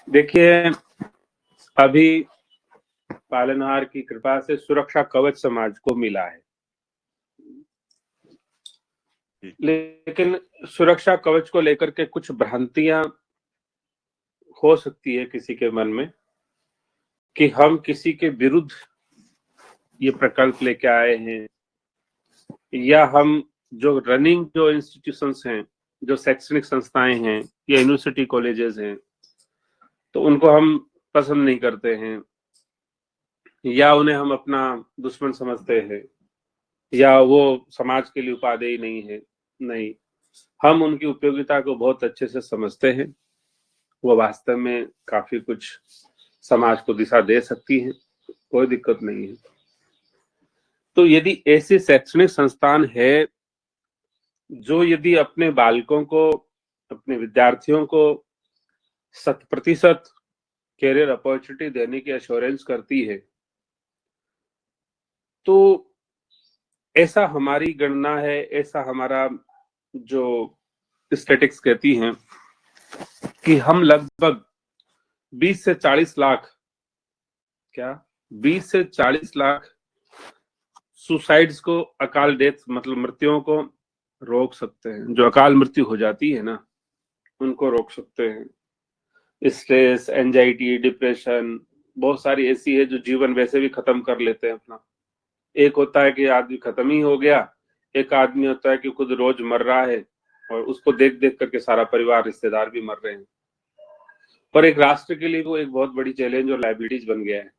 देखिए, अभी पालनहार की कृपा से सुरक्षा कवच समाज को मिला है, लेकिन सुरक्षा कवच को लेकर के कुछ भ्रांतियां हो सकती है किसी के मन में कि हम किसी के विरुद्ध ये प्रकल्प लेके आए हैं, या हम जो इंस्टीट्यूशंस हैं, जो शैक्षणिक संस्थाएं हैं या यूनिवर्सिटी कॉलेजेस हैं, तो उनको हम पसंद नहीं करते हैं, या उन्हें हम अपना दुश्मन समझते हैं, या वो समाज के लिए उपादेय नहीं है। नहीं, हम उनकी उपयोगिता को बहुत अच्छे से समझते हैं। वो वास्तव में काफी कुछ समाज को दिशा दे सकती हैं, कोई दिक्कत नहीं है। तो यदि ऐसे शैक्षणिक संस्थान है जो यदि अपने बालकों को, अपने विद्यार्थियों को 100% कैरियर अपॉर्चुनिटी देने की एश्योरेंस करती है, तो ऐसा हमारी गणना है, ऐसा हमारा जो स्टैटिस्टिक्स कहती हैं कि हम लगभग 20 से 40 लाख 20 से 40 लाख सुसाइड्स को, अकाल डेथ मतलब मृत्युओं को रोक सकते हैं। जो अकाल मृत्यु हो जाती है ना, उनको रोक सकते हैं। स्ट्रेस, एंजाइटी, डिप्रेशन बहुत सारी ऐसी है जो जीवन वैसे भी खत्म कर लेते हैं अपना। एक होता है कि आदमी खत्म ही हो गया, एक आदमी होता है कि खुद रोज मर रहा है और उसको देख देख करके सारा परिवार, रिश्तेदार भी मर रहे हैं। पर एक राष्ट्र के लिए वो एक बहुत बड़ी चैलेंज और लाइबिलिटीज बन गया है।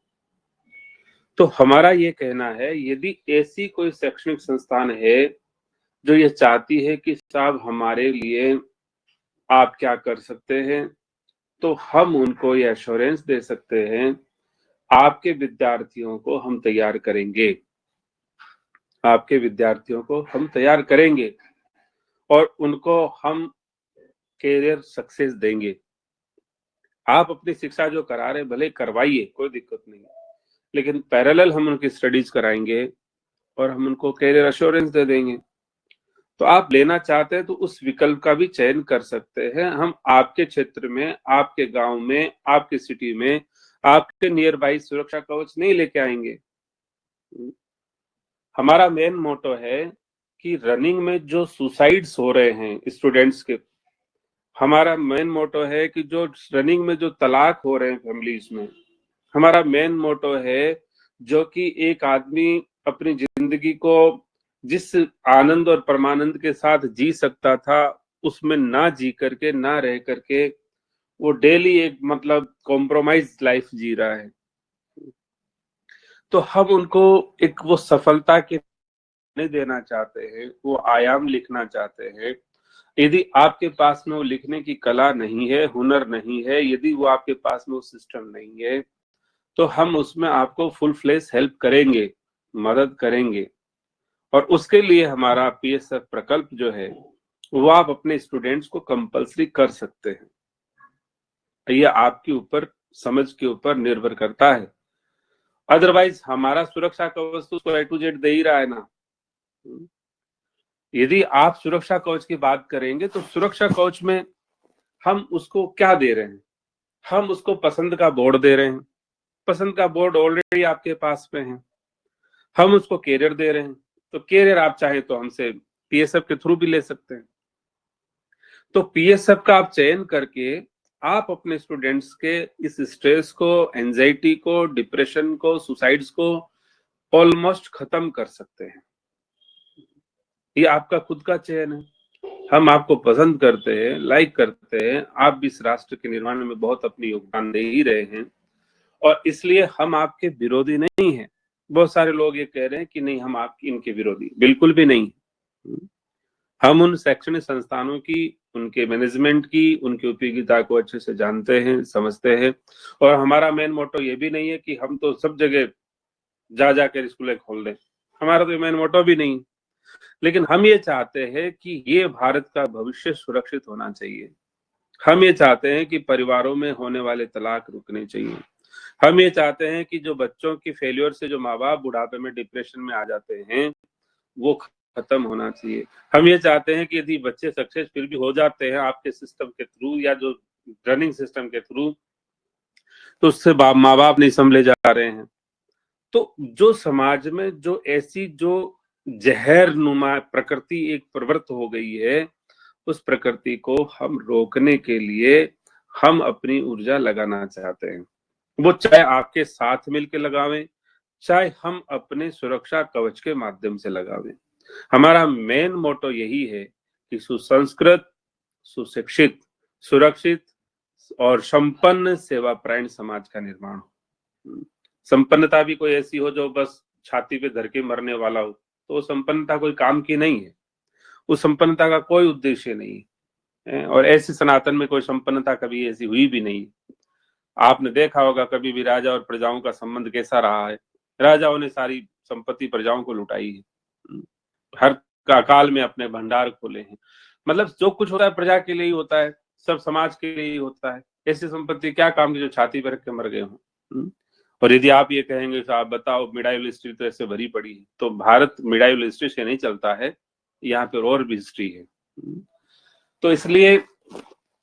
तो हमारा ये कहना है, यदि ऐसी कोई शैक्षणिक संस्थान है जो ये चाहती है कि साहब हमारे लिए आप क्या कर सकते हैं, तो हम उनको ये एश्योरेंस दे सकते हैं, आपके विद्यार्थियों को हम तैयार करेंगे, आपके विद्यार्थियों को हम तैयार करेंगे और उनको हम कैरियर सक्सेस देंगे। आप अपनी शिक्षा जो करा रहे भले करवाइए, कोई दिक्कत नहीं, लेकिन पैरेलल हम उनकी स्टडीज कराएंगे और हम उनको कैरियर एश्योरेंस दे देंगे। तो आप लेना चाहते हैं तो उस विकल्प का भी चयन कर सकते हैं। हम आपके क्षेत्र में, आपके गांव में, आपके सिटी में, आपके नियर बाई सुरक्षा कवच नहीं लेके आएंगे। हमारा मेन मोटो है कि रनिंग में जो सुसाइड्स हो रहे हैं स्टूडेंट्स के, हमारा मेन मोटो है कि जो रनिंग में जो तलाक हो रहे हैं फैमिलीज में, हमारा मेन मोटो है जो कि एक आदमी अपनी जिंदगी को जिस आनंद और परमानंद के साथ जी सकता था, उसमें ना जी करके, ना रह करके वो डेली एक मतलब कॉम्प्रोमाइज लाइफ जी रहा है। तो हम उनको एक वो सफलता के नहीं देना चाहते हैं, वो आयाम लिखना चाहते हैं। यदि आपके पास में वो लिखने की कला नहीं है, हुनर नहीं है, यदि वो आपके पास में वो सिस्टम नहीं है, तो हम उसमें आपको फुल फ्लेश हेल्प करेंगे, मदद करेंगे। और उसके लिए हमारा पीएसएफ प्रकल्प जो है वो आप अपने स्टूडेंट्स को कंपलसरी कर सकते हैं। ये आपके ऊपर, समझ के ऊपर निर्भर करता है। अदरवाइज हमारा सुरक्षा कवच तो उसको A to Z दे ही रहा है ना। यदि आप सुरक्षा कवच की बात करेंगे तो सुरक्षा कवच में हम उसको क्या दे रहे हैं? हम उसको पसंद का बोर्ड दे रहे हैं। पसंद का बोर्ड ऑलरेडी आपके पास में है। हम उसको कैरियर दे रहे हैं, तो कैरियर आप चाहे तो हमसे पीएसएफ के थ्रू भी ले सकते हैं। तो पीएसएफ का आप चयन करके आप अपने स्टूडेंट्स के इस स्ट्रेस को, एंजाइटी को, डिप्रेशन को, सुसाइड्स को ऑलमोस्ट खत्म कर सकते हैं। ये आपका खुद का चयन है। हम आपको पसंद करते हैं, लाइक करते हैं, आप भी इस राष्ट्र के निर्माण में बहुत अपनी योगदान दे ही रहे हैं, और इसलिए हम आपके विरोधी नहीं हैं। बहुत सारे लोग ये कह रहे हैं कि नहीं हम आपकी इनके विरोधी, बिल्कुल भी नहीं। हम उन शैक्षणिक संस्थानों की, उनके मैनेजमेंट की, उनकी उपयोगिता को अच्छे से जानते हैं, समझते हैं। और हमारा मेन मोटो ये भी नहीं है कि हम तो सब जगह जा जाकर स्कूलें खोल दें, हमारा तो मेन मोटो भी नहीं। लेकिन हम ये चाहते हैं कि ये भारत का भविष्य सुरक्षित होना चाहिए। हम ये चाहते हैं कि परिवारों में होने वाले तलाक रुकने चाहिए। हम ये चाहते हैं कि जो बच्चों की फेल्योर से जो माँ बाप बुढ़ापे में डिप्रेशन में आ जाते हैं, वो खत्म होना चाहिए। हम ये चाहते हैं कि यदि बच्चे सक्सेस फिर भी हो जाते हैं आपके सिस्टम के थ्रू या जो रनिंग सिस्टम के थ्रू, तो उससे माँ बाप नहीं संभले जा रहे हैं। तो जो समाज में जो ऐसी जो जहर नुमा प्रकृति एक प्रवृत्त हो गई है, उस प्रकृति को हम रोकने के लिए हम अपनी ऊर्जा लगाना चाहते हैं। वो चाहे आपके साथ मिलकर लगावें, चाहे हम अपने सुरक्षा कवच के माध्यम से लगावें। हमारा मेन मोटो यही है कि सुसंस्कृत, सुशिक्षित, सुरक्षित और संपन्न सेवापरायण समाज का निर्माण हो। संपन्नता भी कोई ऐसी हो जो बस छाती पे धर के मरने वाला हो, तो वो संपन्नता कोई काम की नहीं है। उस संपन्नता का कोई उद्देश्य नहीं है, और ऐसी सनातन में कोई संपन्नता कभी ऐसी हुई भी नहीं। आपने देखा होगा कभी भी राजा और प्रजाओं का संबंध कैसा रहा है। राजाओं ने सारी संपत्ति प्रजाओं को लुटाई है, हर काल में अपने भंडार खोले हैं। मतलब जो कुछ होता है प्रजा के लिए ही होता है, सब समाज के लिए ही होता है। ऐसी संपत्ति क्या काम की जो छाती पर रख के मर गए हों। और यदि आप ये कहेंगे तो आप बताओ मिडाइवल हिस्ट्री तो ऐसे भरी पड़ी है, तो भारत मिडाइवल हिस्ट्री से नहीं चलता है, यहाँ पे और भी हिस्ट्री है। तो इसलिए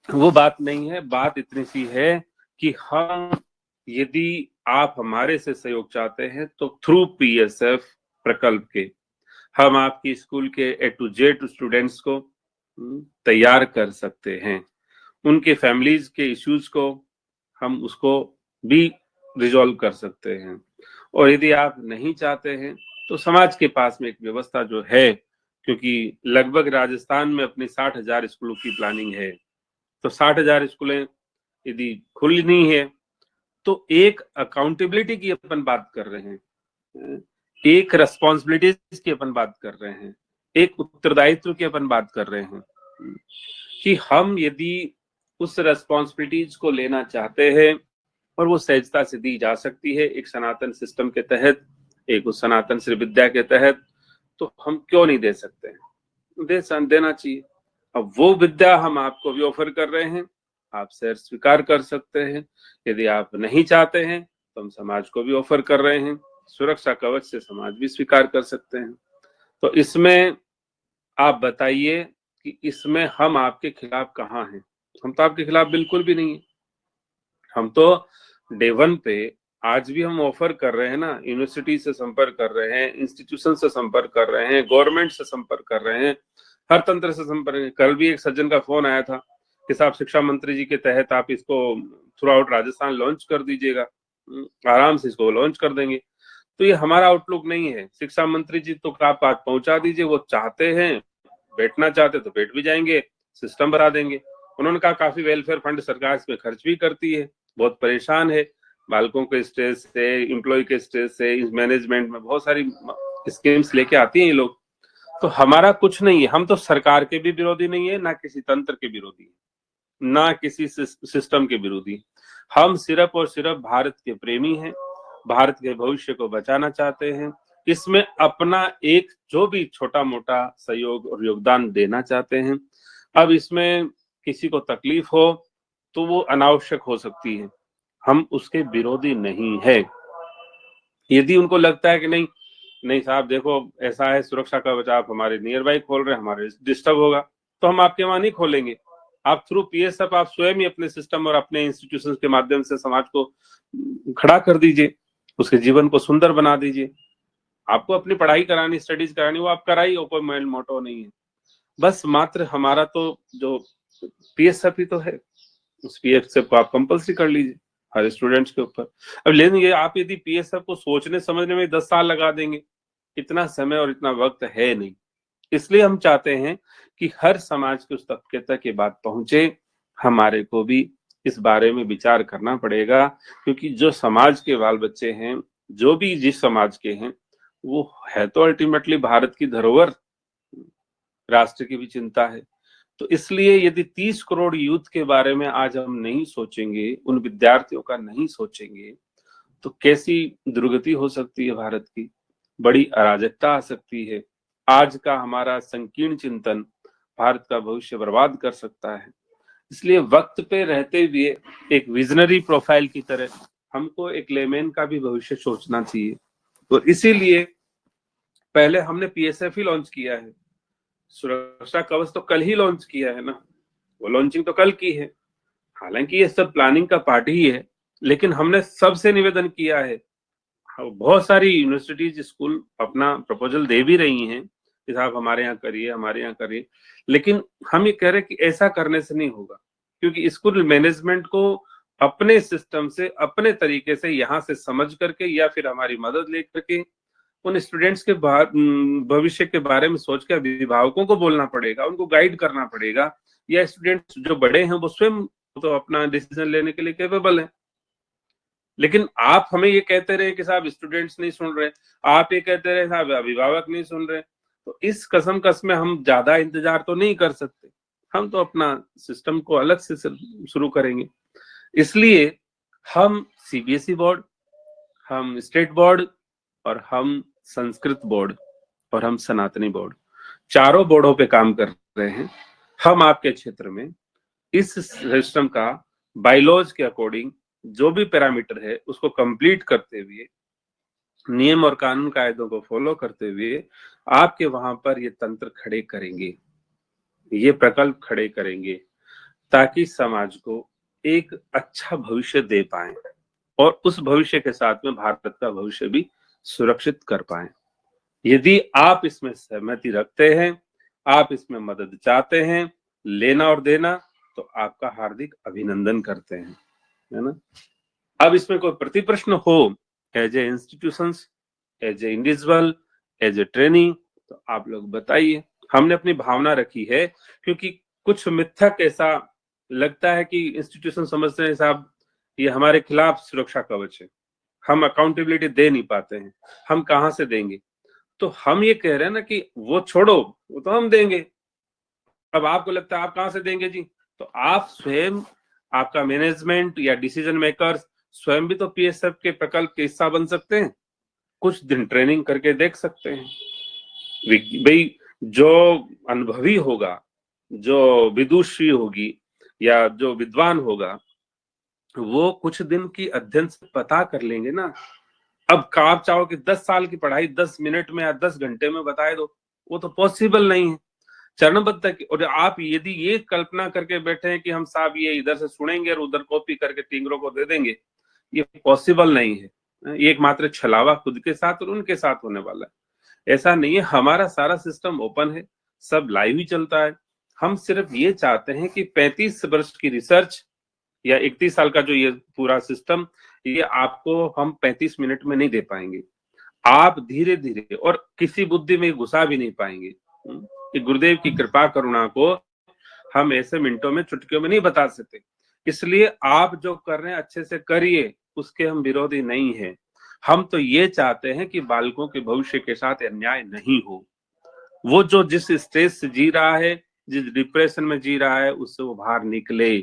वो बात नहीं है, बात इतनी सी है कि हम, यदि आप हमारे से सहयोग चाहते हैं तो थ्रू पीएसएफ प्रकल्प के हम आपकी स्कूल के A to Z स्टूडेंट्स को तैयार कर सकते हैं। उनके फैमिलीज के इश्यूज को हम उसको भी रिजॉल्व कर सकते हैं। और यदि आप नहीं चाहते हैं तो समाज के पास में एक व्यवस्था जो है, क्योंकि लगभग राजस्थान में अपनी 60,000 स्कूलों की प्लानिंग है, तो 60,000 स्कूलें यदि खुलनी है तो एक अकाउंटेबिलिटी की अपन बात कर रहे हैं, एक रेस्पॉन्सिबिलिटीज की अपन बात कर रहे हैं, एक उत्तरदायित्व की अपन बात कर रहे हैं कि हम यदि उस रेस्पॉन्सिबिलिटीज को लेना चाहते हैं और वो सहजता से दी जा सकती है एक सनातन सिस्टम के तहत, एक उस सनातन श्री विद्या के तहत, तो हम क्यों नहीं दे सकते हैं? देना चाहिए। अब वो विद्या हम आपको भी ऑफर कर रहे हैं, आप शेयर स्वीकार कर सकते हैं। यदि आप नहीं चाहते हैं तो हम समाज को भी ऑफर कर रहे हैं, सुरक्षा कवच से समाज भी स्वीकार कर सकते हैं। तो इसमें आप बताइए कि इसमें हम आपके खिलाफ कहाँ हैं? हम तो आपके खिलाफ बिल्कुल भी नहीं है। हम तो डे वन पे आज भी हम ऑफर कर रहे हैं ना, यूनिवर्सिटी से संपर्क कर रहे हैं, इंस्टीट्यूशन से संपर्क कर रहे हैं, गवर्नमेंट से संपर्क कर रहे हैं, हर तंत्र से संपर्क। कल भी एक सज्जन का फोन आया था कि साहब शिक्षा मंत्री जी के तहत आप इसको थ्रू आउट राजस्थान लॉन्च कर दीजिएगा, आराम से इसको लॉन्च कर देंगे। तो ये हमारा आउटलुक नहीं है। शिक्षा मंत्री जी तो आप बात पहुंचा दीजिए, वो चाहते हैं, बैठना चाहते तो बैठ भी जाएंगे, सिस्टम बना देंगे। उन्होंने कहा काफी वेलफेयर फंड सरकार इसमें खर्च भी करती है, बहुत परेशान है, बालकों के स्ट्रेस से, एम्प्लॉय के स्ट्रेस से, इस मैनेजमेंट में बहुत सारी स्कीम्स लेके आती हैं ये लोग। तो हमारा कुछ नहीं है, हम तो सरकार के भी विरोधी नहीं है, ना किसी तंत्र के विरोधी, ना किसी सिस्टम के विरोधी। हम सिर्फ और सिर्फ भारत के प्रेमी हैं, भारत के भविष्य को बचाना चाहते हैं, इसमें अपना एक जो भी छोटा मोटा सहयोग और योगदान देना चाहते हैं। अब इसमें किसी को तकलीफ हो तो वो अनावश्यक हो सकती है, हम उसके विरोधी नहीं है। यदि उनको लगता है कि नहीं नहीं साहब देखो ऐसा है, सुरक्षा का बचाव आप हमारे नियर बाई खोल रहे हैं, हमारे डिस्टर्ब होगा, तो हम आपके वहां नहीं खोलेंगे। आप थ्रू पीएसएफ आप स्वयं ही अपने सिस्टम और अपने इंस्टीट्यूशन के माध्यम से समाज को खड़ा कर दीजिए, उसके जीवन को सुंदर बना दीजिए। आपको अपनी पढ़ाई करानी, स्टडीज करानी, वो आप कराइए, कोई मेल मोटो नहीं है। बस मात्र हमारा तो जो पीएसएफ ही तो है, उस पीएसएफ को आप कंपल्सरी कर लीजिए हर स्टूडेंट्स के ऊपर। अब लेकिन ये आप यदि पीएसएफ को सोचने समझने में 10 साल लगा देंगे, इतना समय और इतना वक्त है नहीं। इसलिए हम चाहते हैं कि हर समाज के उस तबके तक ये बात पहुंचे। हमारे को भी इस बारे में विचार करना पड़ेगा, क्योंकि जो समाज के बाल बच्चे हैं, जो भी जिस समाज के हैं, वो है तो अल्टीमेटली भारत की धरोहर, राष्ट्र की भी चिंता है। तो इसलिए यदि 30 करोड़ यूथ के बारे में आज हम नहीं सोचेंगे, उन विद्यार्थियों का नहीं सोचेंगे, तो कैसी दुर्गति हो सकती है भारत की, बड़ी अराजकता आ सकती है। आज का हमारा संकीर्ण चिंतन भारत का भविष्य बर्बाद कर सकता है। इसलिए वक्त पे रहते हुए एक विजनरी प्रोफाइल की तरह हमको एक लेमैन का भी भविष्य सोचना चाहिए। तो इसीलिए पहले हमने पीएसएफ ही लॉन्च किया है, सुरक्षा कवच तो कल ही लॉन्च किया है ना, वो लॉन्चिंग तो कल की है। हालांकि ये सब प्लानिंग का पार्ट ही है, लेकिन हमने सबसे निवेदन किया है, बहुत सारी यूनिवर्सिटीज स्कूल अपना प्रपोजल दे भी रही हैं कि साहब हमारे यहाँ करिए, हमारे यहाँ करिए, लेकिन हम ये कह रहे हैं कि ऐसा करने से नहीं होगा, क्योंकि स्कूल मैनेजमेंट को अपने सिस्टम से, अपने तरीके से यहाँ से समझ करके या फिर हमारी मदद लेकर के उन स्टूडेंट्स के भविष्य के बारे में सोच के अभिभावकों को बोलना पड़ेगा, उनको गाइड करना पड़ेगा, या स्टूडेंट्स जो बड़े हैं वो स्वयं तो अपना डिसीजन लेने के लिए कैपेबल है। लेकिन आप हमें ये कहते रहे कि साहब स्टूडेंट्स नहीं सुन रहे, आप ये कहते रहे साहब अभिभावक नहीं सुन रहे, तो इस कस में हम ज्यादा इंतजार तो नहीं कर सकते, हम तो अपना सिस्टम को अलग से शुरू करेंगे। इसलिए हम सीबीएसई बोर्ड, हम स्टेट बोर्ड, और हम संस्कृत बोर्ड, और हम सनातनी बोर्ड, चारों बोर्डों पे काम कर रहे हैं। हम आपके क्षेत्र में इस सिस्टम का बाइलॉज के अकॉर्डिंग जो भी पैरामीटर है उसको कंप्लीट करते हुए, नियम और कानून कायदों को फॉलो करते हुए आपके वहां पर ये तंत्र खड़े करेंगे, ये प्रकल्प खड़े करेंगे, ताकि समाज को एक अच्छा भविष्य दे पाए और उस भविष्य के साथ में भारत का भविष्य भी सुरक्षित कर पाए। यदि आप इसमें सहमति रखते हैं, आप इसमें मदद चाहते हैं, लेना और देना, तो आपका हार्दिक अभिनंदन करते हैं, है ना। अब इसमें कोई प्रति प्रश्न हो, as a institutions, as a individual, as a training, तो आप लोग बताइए। हमने अपनी भावना रखी है, क्योंकि कुछ मिथक ऐसा लगता है कि इंस्टीट्यूशन समझते हैं साहब ये हमारे खिलाफ सुरक्षा कवच है, हम अकाउंटेबिलिटी दे नहीं पाते हैं, हम कहाँ से देंगे। तो हम ये कह रहे हैं ना कि वो छोड़ो, वो तो हम देंगे। अब आपको लगता है आप कहाँ से देंगे जी, तो आप स्वयं, आपका मैनेजमेंट या डिसीजन मेकर्स स्वयं भी तो पीएसएफ के प्रकल्प के हिस्सा बन सकते हैं, कुछ दिन ट्रेनिंग करके देख सकते हैं। भाई जो अनुभवी होगा, जो विदुषी होगी, या जो विद्वान होगा, वो कुछ दिन की अध्ययन से पता कर लेंगे ना। अब आप चाहो कि 10 साल की पढ़ाई 10 मिनट में या 10 घंटे में बताए दो, वो तो पॉसिबल नहीं है। चरणबद्ध तक, और आप यदि ये कल्पना करके बैठे हैं कि हम साहब ये इधर से सुनेंगे और उधर कॉपी करके टींगरों को दे देंगे, ये पॉसिबल नहीं है। ये एकमात्र छलावा खुद के साथ और उनके साथ होने वाला है, ऐसा नहीं है। हमारा सारा सिस्टम ओपन है, सब लाइव ही चलता है। हम सिर्फ ये चाहते हैं कि 35 वर्ष की रिसर्च या 31 साल का जो ये पूरा सिस्टम, ये आपको हम 35 मिनट में नहीं दे पाएंगे। आप धीरे धीरे और किसी बुद्धि में घुसा भी नहीं पाएंगे। कि गुरुदेव की कृपा करुणा को हम ऐसे मिनटों में, चुटकियों में नहीं बता सकते। इसलिए आप जो कर रहे हैं अच्छे से करिए, उसके हम विरोधी नहीं हैं। हम तो ये चाहते हैं कि बालकों के भविष्य के साथ अन्याय नहीं हो। वो जो जिस स्टेज से जी रहा है, जिस डिप्रेशन में जी रहा है, उससे वो बाहर निकले।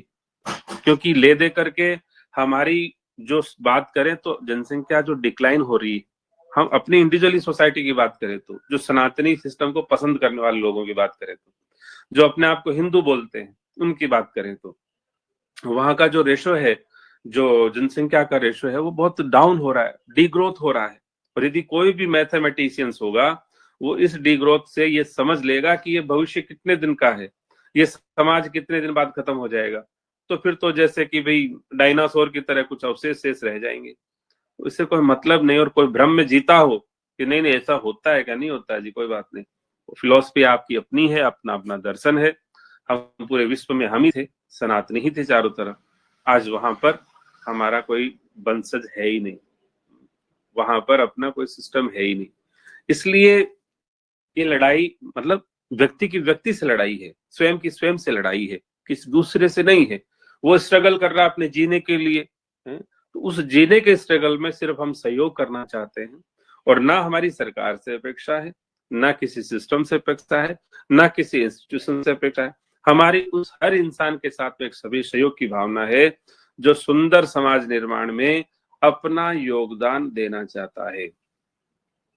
क्योंकि ले दे करके हमारी जो बात करें तो जनसंख्या जो डिक्लाइन हो रही है, हम अपनी इंडिविजुअली सोसाइटी की बात करें तो, जो सनातनी सिस्टम को पसंद करने वाले लोगों की बात करें तो, जो अपने आप को हिंदू बोलते हैं उनकी बात करें तो, वहां का जो रेशो है, जो जनसंख्या का रेशो है, वो बहुत डाउन हो रहा है, डीग्रोथ हो रहा है। और यदि कोई भी मैथमेटिशियंस होगा, वो इस डीग्रोथ से ये समझ लेगा कि ये भविष्य कितने दिन का है, ये समाज कितने दिन बाद खत्म हो जाएगा। तो फिर तो जैसे कि भाई डायनासोर की तरह कुछ अवशेष शेष रह जाएंगे, इससे कोई मतलब नहीं। और कोई भ्रम में जीता हो कि नहीं नहीं ऐसा होता है क्या, नहीं होता है जी, कोई बात नहीं। फिलॉसफी आपकी अपनी है, अपना अपना दर्शन है। हम पूरे विश्व में हम ही थे, सनातनी ही थे चारों तरफ। आज वहां पर हमारा कोई वंशज है ही नहीं, वहां पर अपना कोई सिस्टम है ही नहीं। इसलिए ये लड़ाई मतलब व्यक्ति की व्यक्ति से लड़ाई है, स्वयं की स्वयं से लड़ाई है, किसी दूसरे से नहीं है। वो स्ट्रगल कर रहा है अपने जीने के लिए, है? तो उस जीने के स्ट्रगल में सिर्फ हम सहयोग करना चाहते हैं। और ना हमारी सरकार से अपेक्षा है, ना किसी सिस्टम से अपेक्षा है, ना किसी इंस्टीट्यूशन से अपेक्षा है। हमारी उस हर इंसान के साथ में एक सभी सहयोग की भावना है, जो सुंदर समाज निर्माण में अपना योगदान देना चाहता है।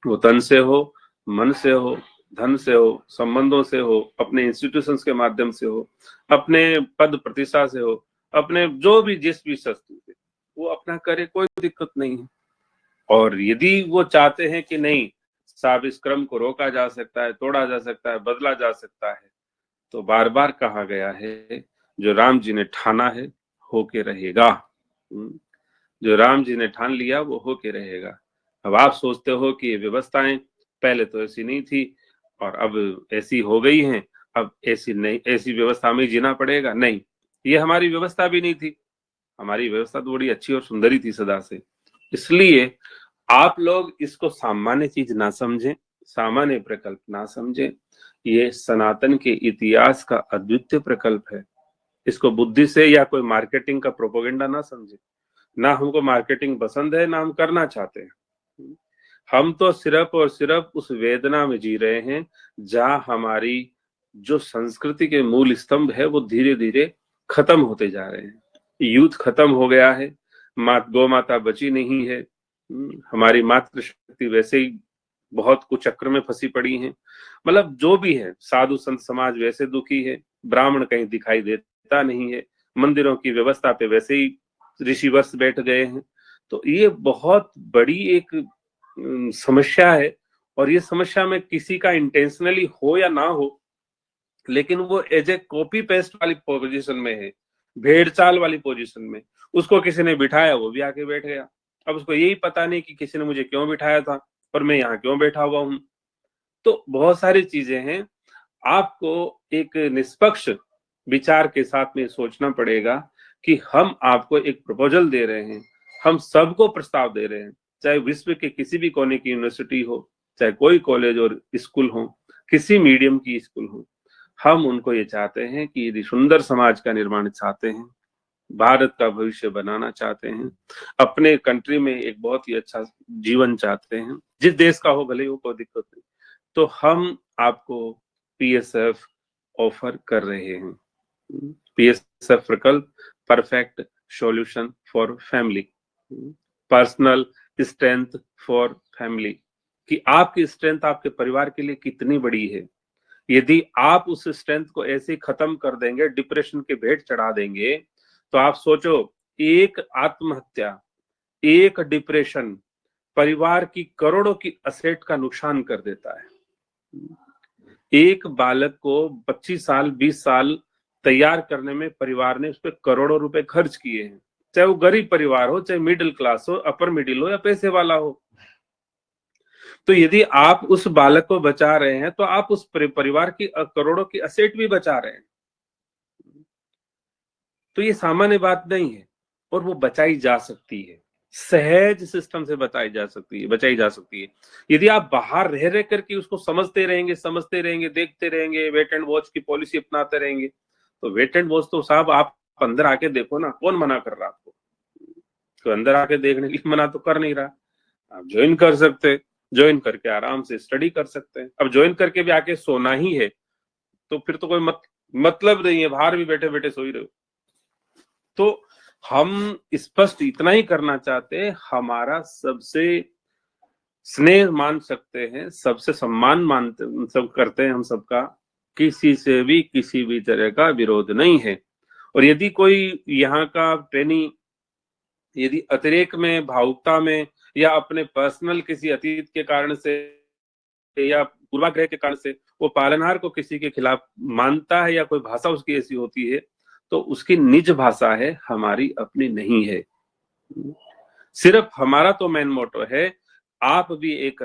वो तन से हो, मन से हो, धन से हो, संबंधों से हो, अपने इंस्टीट्यूशंस के माध्यम से हो, अपने पद प्रतिष्ठा से हो, अपने जो भी जिस भी शस्त्र से वो अपना करे, कोई दिक्कत नहीं है। और यदि वो चाहते हैं कि नहीं साहब इस क्रम को रोका जा सकता है, तोड़ा जा सकता है, बदला जा सकता है, तो बार बार कहा गया है जो राम जी ने ठाना है होके रहेगा। जो राम जी ने ठान लिया वो होके रहेगा। अब आप सोचते हो कि ये व्यवस्थाएं पहले तो ऐसी नहीं थी और अब ऐसी हो गई हैं, अब ऐसी नहीं, ऐसी व्यवस्था में जीना पड़ेगा। नहीं, ये हमारी व्यवस्था भी नहीं थी। हमारी व्यवस्था तो बड़ी अच्छी और सुंदर ही थी सदा से। इसलिए आप लोग इसको सामान्य चीज ना समझें, सामान्य प्रकल्प ना समझें। ये सनातन के इतिहास का अद्वितीय प्रकल्प है। इसको बुद्धि से या कोई मार्केटिंग का प्रोपोगेंडा ना समझे। ना हमको मार्केटिंग पसंद है, ना हम करना चाहते हैं। हम तो सिर्फ और सिर्फ उस वेदना में जी रहे हैं जहां हमारी जो संस्कृति के मूल स्तंभ है वो धीरे धीरे खत्म होते जा रहे हैं। यूथ खत्म हो गया है, गौ माता बची नहीं है। हमारी मातृशक्ति वैसे ही बहुत कुचक्र में फंसी पड़ी है। मतलब जो भी है, साधु संत समाज वैसे दुखी है, ब्राह्मण कहीं दिखाई देता नहीं है, मंदिरों की व्यवस्था पे वैसे ही ऋषिवश बैठ गए हैं। तो ये बहुत बड़ी एक समस्या है। और ये समस्या में किसी का इंटेंशनली हो या ना हो, लेकिन वो एज ए कॉपी पेस्ट वाली पोजीशन में है, भेड़ चाल वाली पोजीशन में। उसको किसी ने बिठाया, वो भी आके बैठ गया। अब उसको यही पता नहीं कि किसी ने मुझे क्यों बिठाया था और मैं यहाँ क्यों बैठा हुआ हूँ। तो बहुत सारी चीजें हैं। आपको एक निष्पक्ष विचार के साथ में सोचना पड़ेगा कि हम आपको एक प्रपोजल दे रहे हैं, हम सबको प्रस्ताव दे रहे हैं, चाहे विश्व के किसी भी कोने की यूनिवर्सिटी हो, चाहे कोई कॉलेज और स्कूल हो, किसी मीडियम की स्कूल हो। हम उनको ये चाहते हैं कि यदि सुंदर समाज का निर्माण चाहते हैं, भारत का भविष्य बनाना चाहते हैं, अपने कंट्री में एक बहुत ही अच्छा जीवन चाहते हैं, जिस देश का हो भले ही हो, कोई दिक्कत नहीं, तो हम आपको पीएसएफ ऑफर कर रहे हैं। पीएसएफ प्रकल्प, perfect solution for family, personal strength for family. कि आपकी स्ट्रेंथ आपके परिवार के लिए कितनी बड़ी है। यदि आप उस स्ट्रेंथ को ऐसे ही खत्म कर देंगे, डिप्रेशन के भेंट चढ़ा देंगे, तो आप सोचो, एक आत्महत्या, एक डिप्रेशन परिवार की करोड़ों की असेट का नुकसान कर देता है। एक बालक को 25 साल 20 साल तैयार करने में परिवार ने उस पर करोड़ों रुपए खर्च किए हैं, चाहे वो गरीब परिवार हो, चाहे मिडिल क्लास हो, अपर मिडिल हो या पैसे वाला हो। तो यदि आप उस बालक को बचा रहे हैं तो आप उस परिवार की करोड़ों की असेट भी बचा रहे हैं। तो ये सामान्य बात नहीं है और वो बचाई जा सकती है, सहज सिस्टम से बचाई जा सकती है। यदि आप बाहर रह रह करके उसको समझते रहेंगे, देखते रहेंगे, वेट एंड वॉच की पॉलिसी अपनाते रहेंगे, तो वेट एंड वॉच तो साहब आप अंदर आके देखो ना, कौन मना कर रहा आपको? तो अंदर आके देखने के लिए मना तो कर नहीं रहा। आप ज्वाइन कर सकते हैं, ज्वाइन करके आराम से स्टडी कर सकते हैं। अब ज्वाइन करके भी आके सोना ही है तो फिर तो कोई मतलब नहीं है, बाहर भी बैठे बैठे सो ही रहे हो। तो हम स्पष्ट इतना ही करना चाहते हैं, हमारा सबसे स्नेह मान सकते हैं, सबसे सम्मान मानते सब करते हैं हम सबका, किसी से भी किसी भी तरह का विरोध नहीं है। और यदि कोई यहाँ का ट्रेनी यदि अतिरेक में, भावुकता में या अपने पर्सनल किसी अतीत के कारण से या पूर्वाग्रह के कारण से वो पालनहार को किसी के खिलाफ मानता है या कोई भाषा उसकी ऐसी होती है, तो उसकी निज भाषा है, हमारी अपनी नहीं है। सिर्फ हमारा तो मेन मोटो है, आप भी एक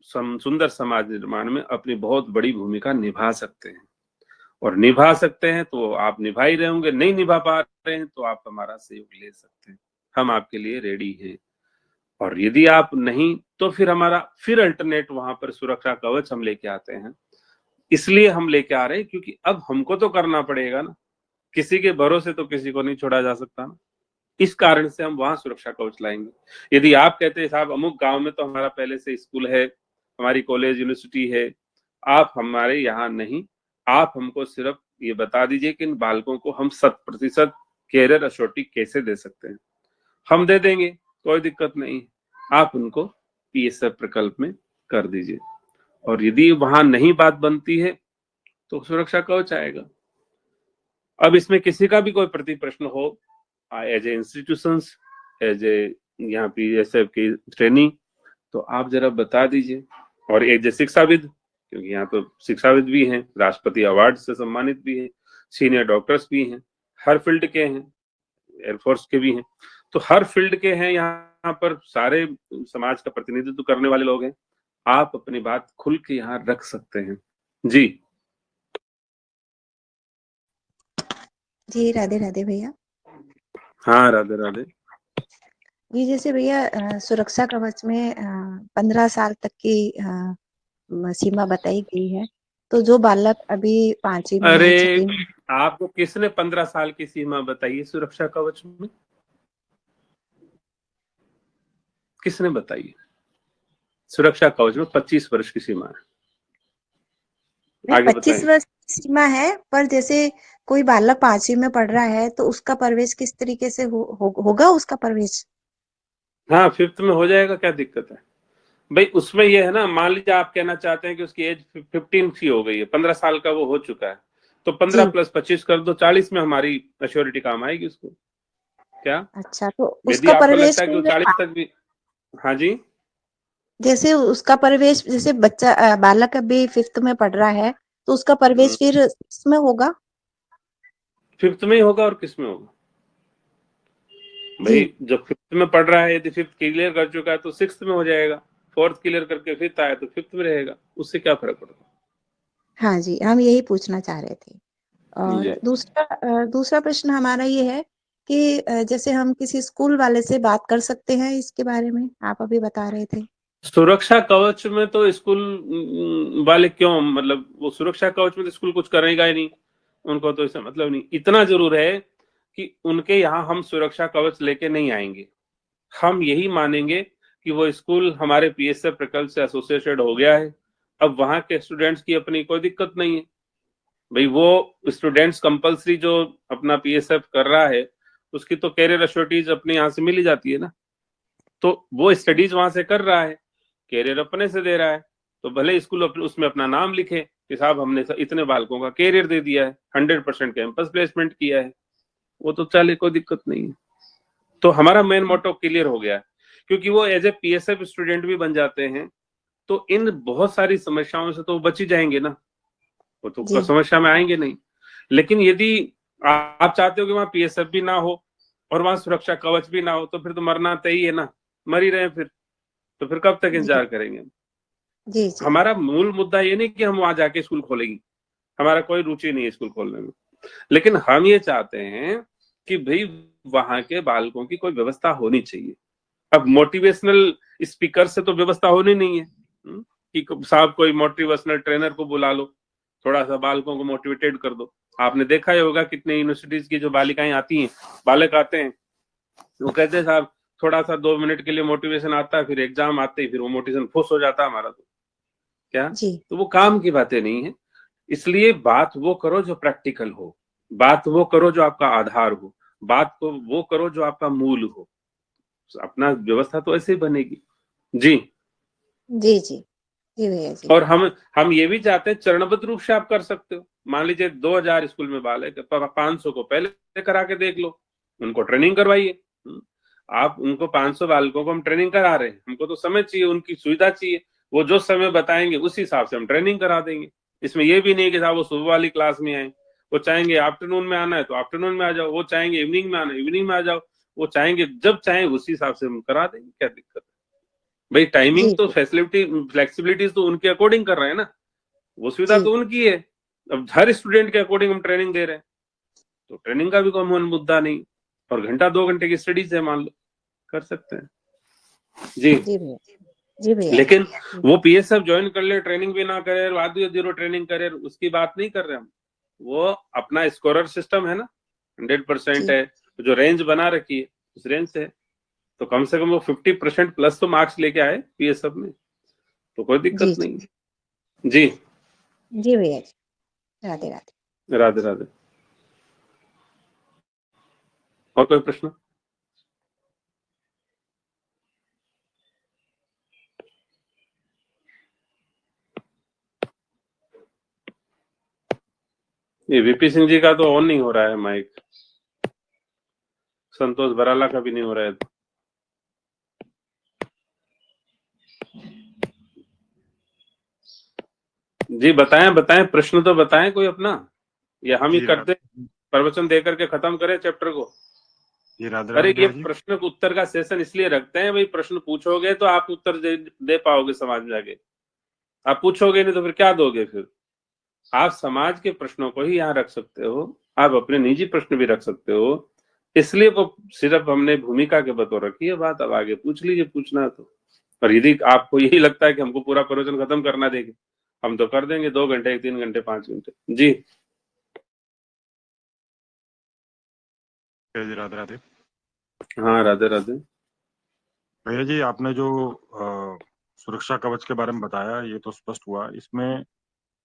सुंदर समाज निर्माण में अपनी बहुत बड़ी भूमिका निभा सकते हैं। और निभा सकते हैं तो आप निभा ही रहे होंगे, नहीं निभा पा रहे हैं तो आप हमारा सहयोग ले सकते हैं, हम आपके लिए रेडी हैं। और यदि आप नहीं, तो फिर हमारा फिर अल्टरनेट वहां पर सुरक्षा कवच हम लेके आते हैं। इसलिए हम लेके आ रहे हैं क्योंकि अब हमको तो करना पड़ेगा ना, किसी के भरोसे तो किसी को नहीं छोड़ा जा सकता ना। इस कारण से हम वहां सुरक्षा कवच लाएंगे। यदि आप कहते हैं साहब अमुक गांव में तो हमारा पहले से स्कूल है, हमारी कॉलेज यूनिवर्सिटी है, आप हमारे यहाँ नहीं, आप हमको सिर्फ ये बता दीजिए कि इन बालकों को हम 100% कैरियर अश्योरिटी कैसे दे सकते हैं, हम दे देंगे, कोई दिक्कत नहीं। आप उनको पीएसएफ प्रकल्प में कर दीजिए। और यदि वहां नहीं बात बनती है तो सुरक्षा कवच आएगा। अब इसमें किसी का भी कोई प्रति प्रश्न हो, as a institutions, as a यहाँ पीएसएफ की ट्रेनिंग, तो आप जरा बता दीजिए। और एज ए शिक्षाविद, क्योंकि यहाँ तो शिक्षाविद भी हैं, राष्ट्रपति अवार्ड से सम्मानित भी हैं, सीनियर डॉक्टर्स भी हैं, हर फील्ड के हैं, एयरफोर्स के भी हैं, तो हर फील्ड के हैं यहाँ पर, सारे समाज का प्रतिनिधित्व करने वाले लोग हैं। आप अपनी बात खुल के यहाँ रख सकते हैं। जी जी, राधे राधे भैया। हाँ, राधे राधे। जी, जैसे भैया सुरक्षा कवच में 15 साल तक की सीमा बताई गई है, तो जो बालक अभी 5वीं में अरे है, 6वीं में, आपको किसने 15 साल की सीमा बताई है सुरक्षा कवच में? किसने बताई है? सुरक्षा कवच में 25 वर्ष की सीमा है। नहीं, आगे 25 बताएं। वर्ष की सीमा है, पर जैसे कोई बालक 5वीं में पढ़ रहा है तो उसका प्रवेश किस तरीके से होगा उसका प्रवेश? हाँ, 5th में हो जाएगा, क्या दिक्कत है भाई? उसमें ये है ना, मान लीजिए आप कहना चाहते हैं कि उसकी एज 15 की हो गई है, 15 साल का वो हो चुका है, तो 15 जी, + 25 कर दो, 40 में हमारी मेच्योरिटी काम आएगी उसको। क्या? अच्छा, तो यदि उसका आपको प्रवेश लगता है कि वो फिर 40 तक भी। हाँ जी। जैसे उसका प्रवेश, जैसे बच्चा बालक अभी 5th में पढ़ रहा है तो उसका प्रवेश फिर इसमें होगा? 5th में ही होगा, और किस में होगा जी, भाई? जब 5th में पढ़ रहा है, यदि 5th क्लियर कर चुका है तो 6th में हो जाएगा। 4th क्लियर करके 5th आया तो 5th में रहेगा, उससे क्या फर्क पड़ता हाँ जी, हम यही पूछना चाह रहे थे। है? और जी। दूसरा प्रश्न हमारा ये है कि जैसे हम किसी स्कूल वाले से बात कर सकते हैं इसके बारे में, आप अभी बता रहे थे। सुरक्षा कवच में तो स्कूल वाले क्यों, मतलब वो सुरक्षा कवच में तो स्कूल कुछ करेगा ही नहीं, उनको तो इससे मतलब नहीं। इतना जरूर है कि उनके यहाँ हम सुरक्षा कवच लेके नहीं आएंगे। हम यही मानेंगे कि वो स्कूल हमारे पीएसएफ प्रकल्प से एसोसिएटेड हो गया है। अब वहां के स्टूडेंट्स की अपनी कोई दिक्कत नहीं है भाई। वो स्टूडेंट्स कंपलसरी जो अपना पीएसएफ कर रहा है, उसकी तो कैरियर एश्योरिटीज अपने यहाँ से मिल ही जाती है ना। तो वो स्टडीज वहां से कर रहा है, कैरियर अपने से दे रहा है, तो भले स्कूल उसमें अपना नाम लिखे कि साहब हमने इतने बालकों का कैरियर दे दिया है, 100% कैंपस प्लेसमेंट किया है, वो तो चले, कोई दिक्कत नहीं है। तो हमारा मेन मोटो क्लियर हो गया है, क्योंकि वो एज ए पीएसएफ स्टूडेंट भी बन जाते हैं, तो इन बहुत सारी समस्याओं से तो बच ही जाएंगे ना, वो तो जी, समस्या में आएंगे नहीं। लेकिन यदि आप चाहते हो कि वहां पीएसएफ भी ना हो और वहां सुरक्षा कवच भी ना हो, तो फिर तो मरना तय ही है ना, मर ही रहे फिर। तो फिर कब तक जी, इंतजार करेंगे? जी, जी, हमारा मूल मुद्दा ये नहीं कि हम वहां जाके स्कूल खोलेंगे, हमारा कोई रुचि नहीं है स्कूल खोलने में। लेकिन हम ये चाहते हैं कि भाई वहां के बालकों की कोई व्यवस्था होनी चाहिए। अब मोटिवेशनल स्पीकर से तो व्यवस्था होनी नहीं है, कि साहब कोई मोटिवेशनल ट्रेनर को बुला लो, थोड़ा सा बालकों को मोटिवेटेड कर दो। आपने देखा ही होगा कितने यूनिवर्सिटीज की जो बालिकाएं आती हैं, बालक आते हैं, वो कहते हैं साहब थोड़ा सा 2 मिनट के लिए मोटिवेशन आता है, फिर एग्जाम आते ही फिर वो मोटिवेशन फुस हो जाता है हमारा। तो क्या? जी, तो वो काम की बातें नहीं है। इसलिए बात वो करो जो प्रैक्टिकल हो, बात वो करो जो आपका आधार हो, बात को वो करो जो आपका मूल हो। अपना व्यवस्था तो ऐसे ही बनेगी। जी। जी, जी, जी भैया जी। और हम ये भी चाहते हैं चरणबद्ध रूप से आप कर सकते हो। मान लीजिए 2000 स्कूल में बाल है, 500 को पहले करा के देख लो, उनको ट्रेनिंग करवाइए। आप उनको 500 बालकों को हम ट्रेनिंग करा रहे हैं, हमको तो समय चाहिए, उनकी सुविधा चाहिए, वो जो समय बताएंगे उस हिसाब से हम ट्रेनिंग करा देंगे। इसमें ये भी नहीं कि साहब वो सुबह वाली क्लास में आए, वो चाहेंगे आफ्टरनून में आना है तो आफ्टरनून में आ जाओ, वो चाहेंगे इवनिंग में आना इवनिंग में आ जाओ, वो चाहेंगे जब चाहें उसी हिसाब से हम करा देंगे, क्या दिक्कत है भाई? टाइमिंग जी, तो जी, फैसिलिटी फ्लेक्सिबिलिटीज तो उनके अकॉर्डिंग कर रहे हैं ना, वो सुविधा जी, तो उनकी है। अब हर स्टूडेंट के अकॉर्डिंग हम ट्रेनिंग दे रहे हैं, तो ट्रेनिंग का भी कोई मुद्दा नहीं। और घंटा 2 घंटे की स्टडीज है, मान लो कर सकते हैं। जी। जी भैया, जी भैया लेकिन जी, वो पीएसएफ ज्वाइन कर ले, ट्रेनिंग भी ना करे, वादी जीरो ट्रेनिंग करे, उसकी बात नहीं कर रहे हम। वो अपना स्कोरर सिस्टम है ना, 100% जी, है, जो रेंज बना रखी है उस रेंज से है। तो कम से कम वो 50% प्लस तो मार्क्स लेके आए पीएसएफ में, तो कोई दिक्कत जी, जी, नहीं। जी। जी भैया जी, राधे राधे। राधे राधे। और कोई प्रश्न? ये वीपी सिंह जी का तो ऑन नहीं हो रहा है माइक, संतोष बराला का भी नहीं हो रहा है। जी बताएं बताएं, प्रश्न तो बताएं कोई अपना, या हम ही जी करते प्रवचन दे करके खत्म करें चैप्टर को। जी राधे अरे राधे ये भैया जी। प्रश्न उत्तर का सेशन इसलिए रखते हैं भाई, प्रश्न पूछोगे तो आप उत्तर दे पाओगे समाज में जाके, आप पूछोगे नहीं तो फिर क्या दोगे फिर। आप समाज के प्रश्नों को ही यहाँ रख सकते हो, आप अपने निजी प्रश्न भी रख सकते हो, इसलिए वो सिर्फ हमने भूमिका के बतौर रखी है बात। अब आगे पूछ लीजिए, पूछना है तो। और यदि आपको यही लगता है कि हमको पूरा प्रवचन खत्म करना देंगे, हम तो कर देंगे 2 घंटे, 3 घंटे, 5 घंटे। जी जी राधे राधे। हाँ, राधे राधे। भैया जी आपने जो सुरक्षा कवच के बारे में बताया ये तो स्पष्ट हुआ। इसमें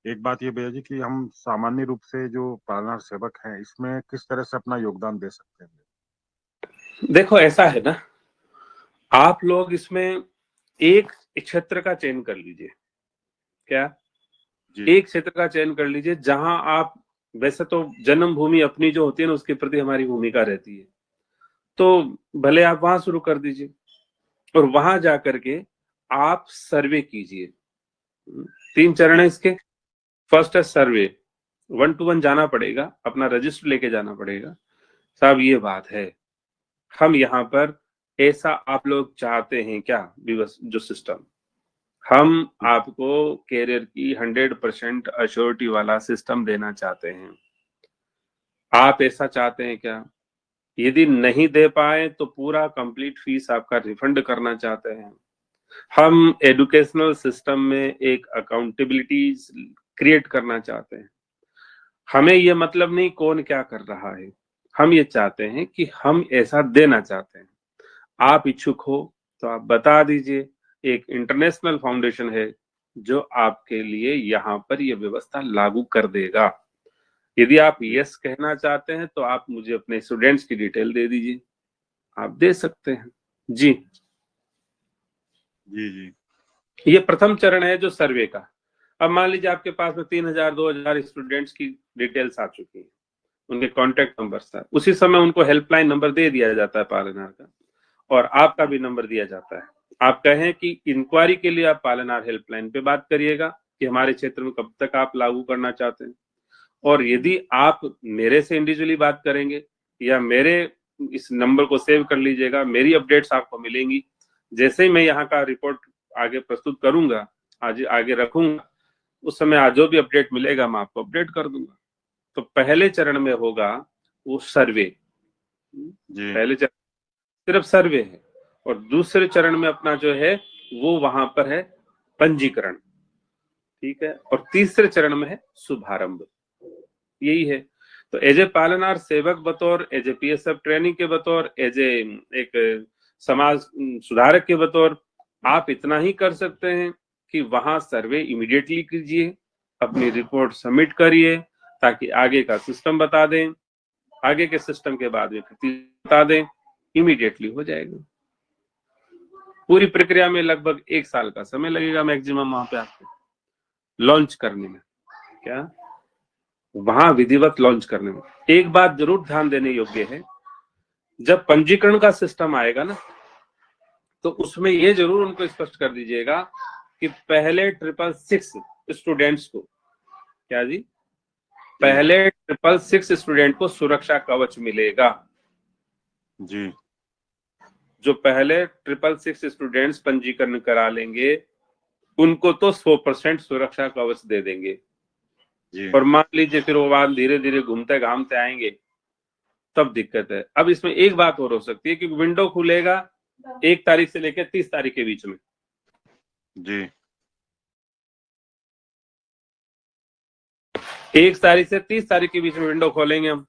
एक बात ये भैया जी कि हम सामान्य रूप से जो पालना सेवक हैं इसमें किस तरह से अपना योगदान दे सकते हैं? देखो ऐसा है ना, आप लोग इसमें एक क्षेत्र का चयन कर लीजिए। क्या? जी एक क्षेत्र का चयन कर लीजिए जहां आप, वैसे तो जन्मभूमि अपनी जो होती है ना उसके प्रति हमारी भूमिका रहती है, तो भले आप वहां शुरू कर दीजिए और वहां जाकर के आप सर्वे कीजिए। 3 चरण है इसके। फर्स्ट है सर्वे, 1 to 1 जाना पड़ेगा, अपना रजिस्टर लेके जाना पड़ेगा। साहब ये बात है, हम यहाँ पर ऐसा आप लोग चाहते हैं क्या जो सिस्टम, हम आपको कैरियर की 100% अश्योरिटी वाला सिस्टम देना चाहते हैं। आप ऐसा चाहते हैं क्या? यदि नहीं दे पाए तो पूरा कंप्लीट फीस आपका रिफंड करना चाहते हैं। हम एजुकेशनल सिस्टम में एक अकाउंटेबिलिटी क्रिएट करना चाहते हैं। हमें ये मतलब नहीं कौन क्या कर रहा है, हम ये चाहते हैं कि हम ऐसा देना चाहते हैं। आप इच्छुक हो तो आप बता दीजिए। एक इंटरनेशनल फाउंडेशन है जो आपके लिए यहाँ पर यह व्यवस्था लागू कर देगा। यदि आप यस कहना चाहते हैं तो आप मुझे अपने स्टूडेंट्स की डिटेल दे दीजिए, आप दे सकते हैं। जी जी जी ये प्रथम चरण है जो सर्वे का। अब मान लीजिए आपके पास में 3000 2000 स्टूडेंट्स की डिटेल्स आ चुकी हैं, उनके कॉन्टेक्ट नंबर था, उसी समय उनको हेल्पलाइन नंबर दे दिया जाता है पालनार का, और आपका भी नंबर दिया जाता है। आप कहें कि इंक्वायरी के लिए आप पालनार हेल्पलाइन पे बात करिएगा कि हमारे क्षेत्र में कब तक आप लागू करना चाहते हैं। और यदि आप मेरे से इंडिविजुअली बात करेंगे या मेरे इस नंबर को सेव कर लीजिएगा, मेरी अपडेट्स आपको मिलेंगी। जैसे ही मैं यहाँ का रिपोर्ट आगे प्रस्तुत करूंगा, आज आगे रखूंगा, उस समय आज जो भी अपडेट मिलेगा मैं आपको अपडेट कर दूंगा। तो पहले चरण में होगा वो सर्वे, जी पहले चरण सिर्फ सर्वे है, और दूसरे चरण में अपना जो है वो वहां पर है पंजीकरण, ठीक है, और तीसरे चरण में है शुभारंभ। यही है। तो एज ए पालनार सेवक बतौर, एज ए पीएसएफ ट्रेनिंग के बतौर, एज ए एक समाज सुधारक के बतौर आप इतना ही कर सकते हैं कि वहां सर्वे इमीडिएटली कीजिए, अपनी रिपोर्ट सबमिट करिए, ताकि आगे का सिस्टम बता दें, आगे के सिस्टम के बाद में बता दें, इमीडिएटली हो जाएगा। पूरी प्रक्रिया में लगभग 1 साल का समय लगेगा मैक्सिमम वहां पे आपको लॉन्च करने में। क्या? वहां विधिवत लॉन्च करने में। एक बात जरूर ध्यान देने योग्य है, जब पंजीकरण का सिस्टम आएगा ना, तो उसमें ये जरूर उनको स्पष्ट कर दीजिएगा कि पहले 666 स्टूडेंट्स को, क्या जी, पहले 666 स्टूडेंट को सुरक्षा कवच मिलेगा। जी जो पहले 666 स्टूडेंट्स पंजीकरण करा लेंगे उनको तो 100% सुरक्षा कवच दे देंगे। जी और मान लीजिए फिर वो बाद धीरे धीरे घूमते घामते आएंगे, तब दिक्कत है। अब इसमें एक बात और हो सकती है कि विंडो खुलेगा 1 तारीख से लेकर 30 तारीख के बीच में। जी 1 तारीख से 30 तारीख के बीच में विंडो खोलेंगे हम।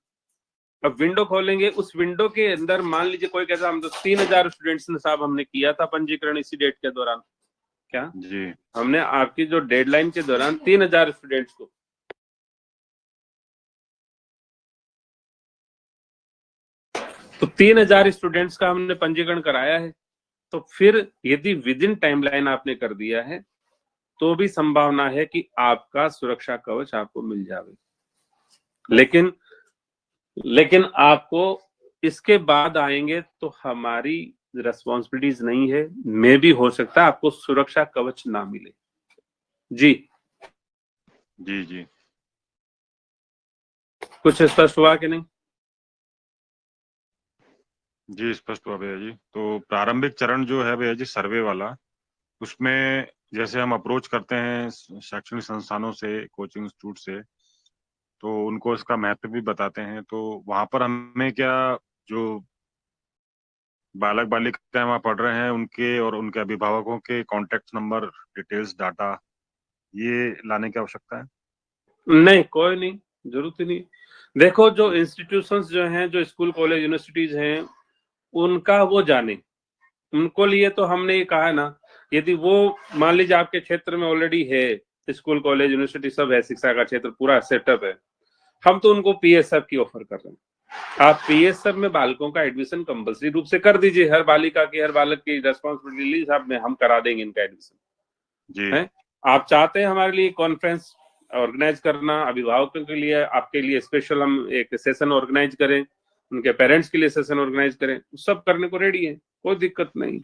अब विंडो खोलेंगे, उस विंडो के अंदर मान लीजिए कोई कहता हम तो 3000 स्टूडेंट्स ने साहब हमने किया था पंजीकरण इसी डेट के दौरान। क्या? जी हमने आपकी जो डेडलाइन के दौरान 3000 स्टूडेंट्स को, तो 3000 स्टूडेंट्स का हमने पंजीकरण कराया है। तो फिर यदि विद इन टाइमलाइन आपने कर दिया है तो भी संभावना है कि आपका सुरक्षा कवच आपको मिल जाए। लेकिन आपको इसके बाद आएंगे तो हमारी रेस्पॉन्सिबिलिटीज नहीं है, मे भी हो सकता है आपको सुरक्षा कवच ना मिले। जी जी जी कुछ स्पष्ट हुआ कि नहीं? जी स्पष्ट हुआ भैया जी। तो प्रारंभिक चरण जो है भैया जी सर्वे वाला, उसमें जैसे हम अप्रोच करते हैं शैक्षणिक संस्थानों से, कोचिंग इंस्टीट्यूट से, तो उनको इसका महत्व भी बताते हैं, तो वहां पर हमें क्या, जो बालक बालिकाएं वहां पढ़ रहे हैं उनके और उनके अभिभावकों के कॉन्टेक्ट नंबर, डिटेल्स, डाटा, ये लाने की आवश्यकता है? नहीं, कोई नहीं, जरूरत ही नहीं। देखो, जो इंस्टीट्यूशंस जो हैं, जो स्कूल कॉलेज यूनिवर्सिटीज हैं, उनका वो जाने, उनको लिए तो हमने ये कहा ना, यदि वो मान लीजिए आपके क्षेत्र में ऑलरेडी है स्कूल कॉलेज यूनिवर्सिटी सब है, शिक्षा का क्षेत्र पूरा सेटअप है, हम तो उनको पीएसएफ की ऑफर कर रहे हैं। आप पीएसएफ में बालकों का एडमिशन कंपल्सरी रूप से कर दीजिए, हर बालिका की, हर बालक की रेस्पॉन्सिबिलिटी साहब में हम करा देंगे इनका एडमिशन। जी है, आप चाहते हैं हमारे लिए कॉन्फ्रेंस ऑर्गेनाइज करना, अभिभावकों के लिए, आपके लिए स्पेशल हम एक सेशन ऑर्गेनाइज करें, उनके पेरेंट्स के लिए सेशन ऑर्गेनाइज करें, सब करने को रेडी है, कोई दिक्कत नहीं।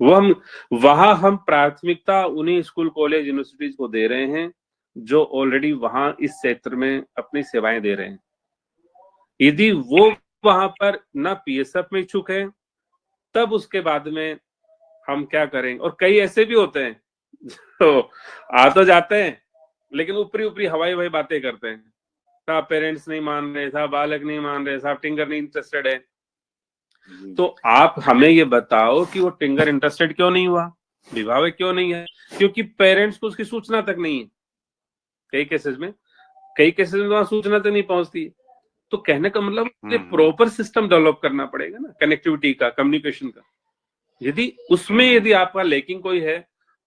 वो हम वहां हम प्राथमिकता उन्हीं स्कूल कॉलेज यूनिवर्सिटीज को दे रहे हैं जो ऑलरेडी वहां इस क्षेत्र में अपनी सेवाएं दे रहे हैं। यदि वो वहां पर ना पीएसएफ में इच्छुक है, तब उसके बाद में हम क्या करें। और कई ऐसे भी होते हैं तो आ तो जाते हैं, लेकिन ऊपरी ऊपरी हवाई हवाई बातें करते हैं, साहब पेरेंट्स नहीं मान रहे, साहब बालक नहीं मान रहे, साहब टिंगर नहीं इंटरेस्टेड है। तो आप हमें ये बताओ कि वो टिंगर इंटरेस्टेड क्यों नहीं हुआ, विभावक क्यों नहीं है? क्योंकि पेरेंट्स को उसकी सूचना तक नहीं है। कई केसेस में वहां सूचना तक नहीं पहुंचती है। तो कहने का मतलब प्रॉपर सिस्टम डेवलप करना पड़ेगा ना, कनेक्टिविटी का, कम्युनिकेशन का। यदि आपका लेकिन कोई है,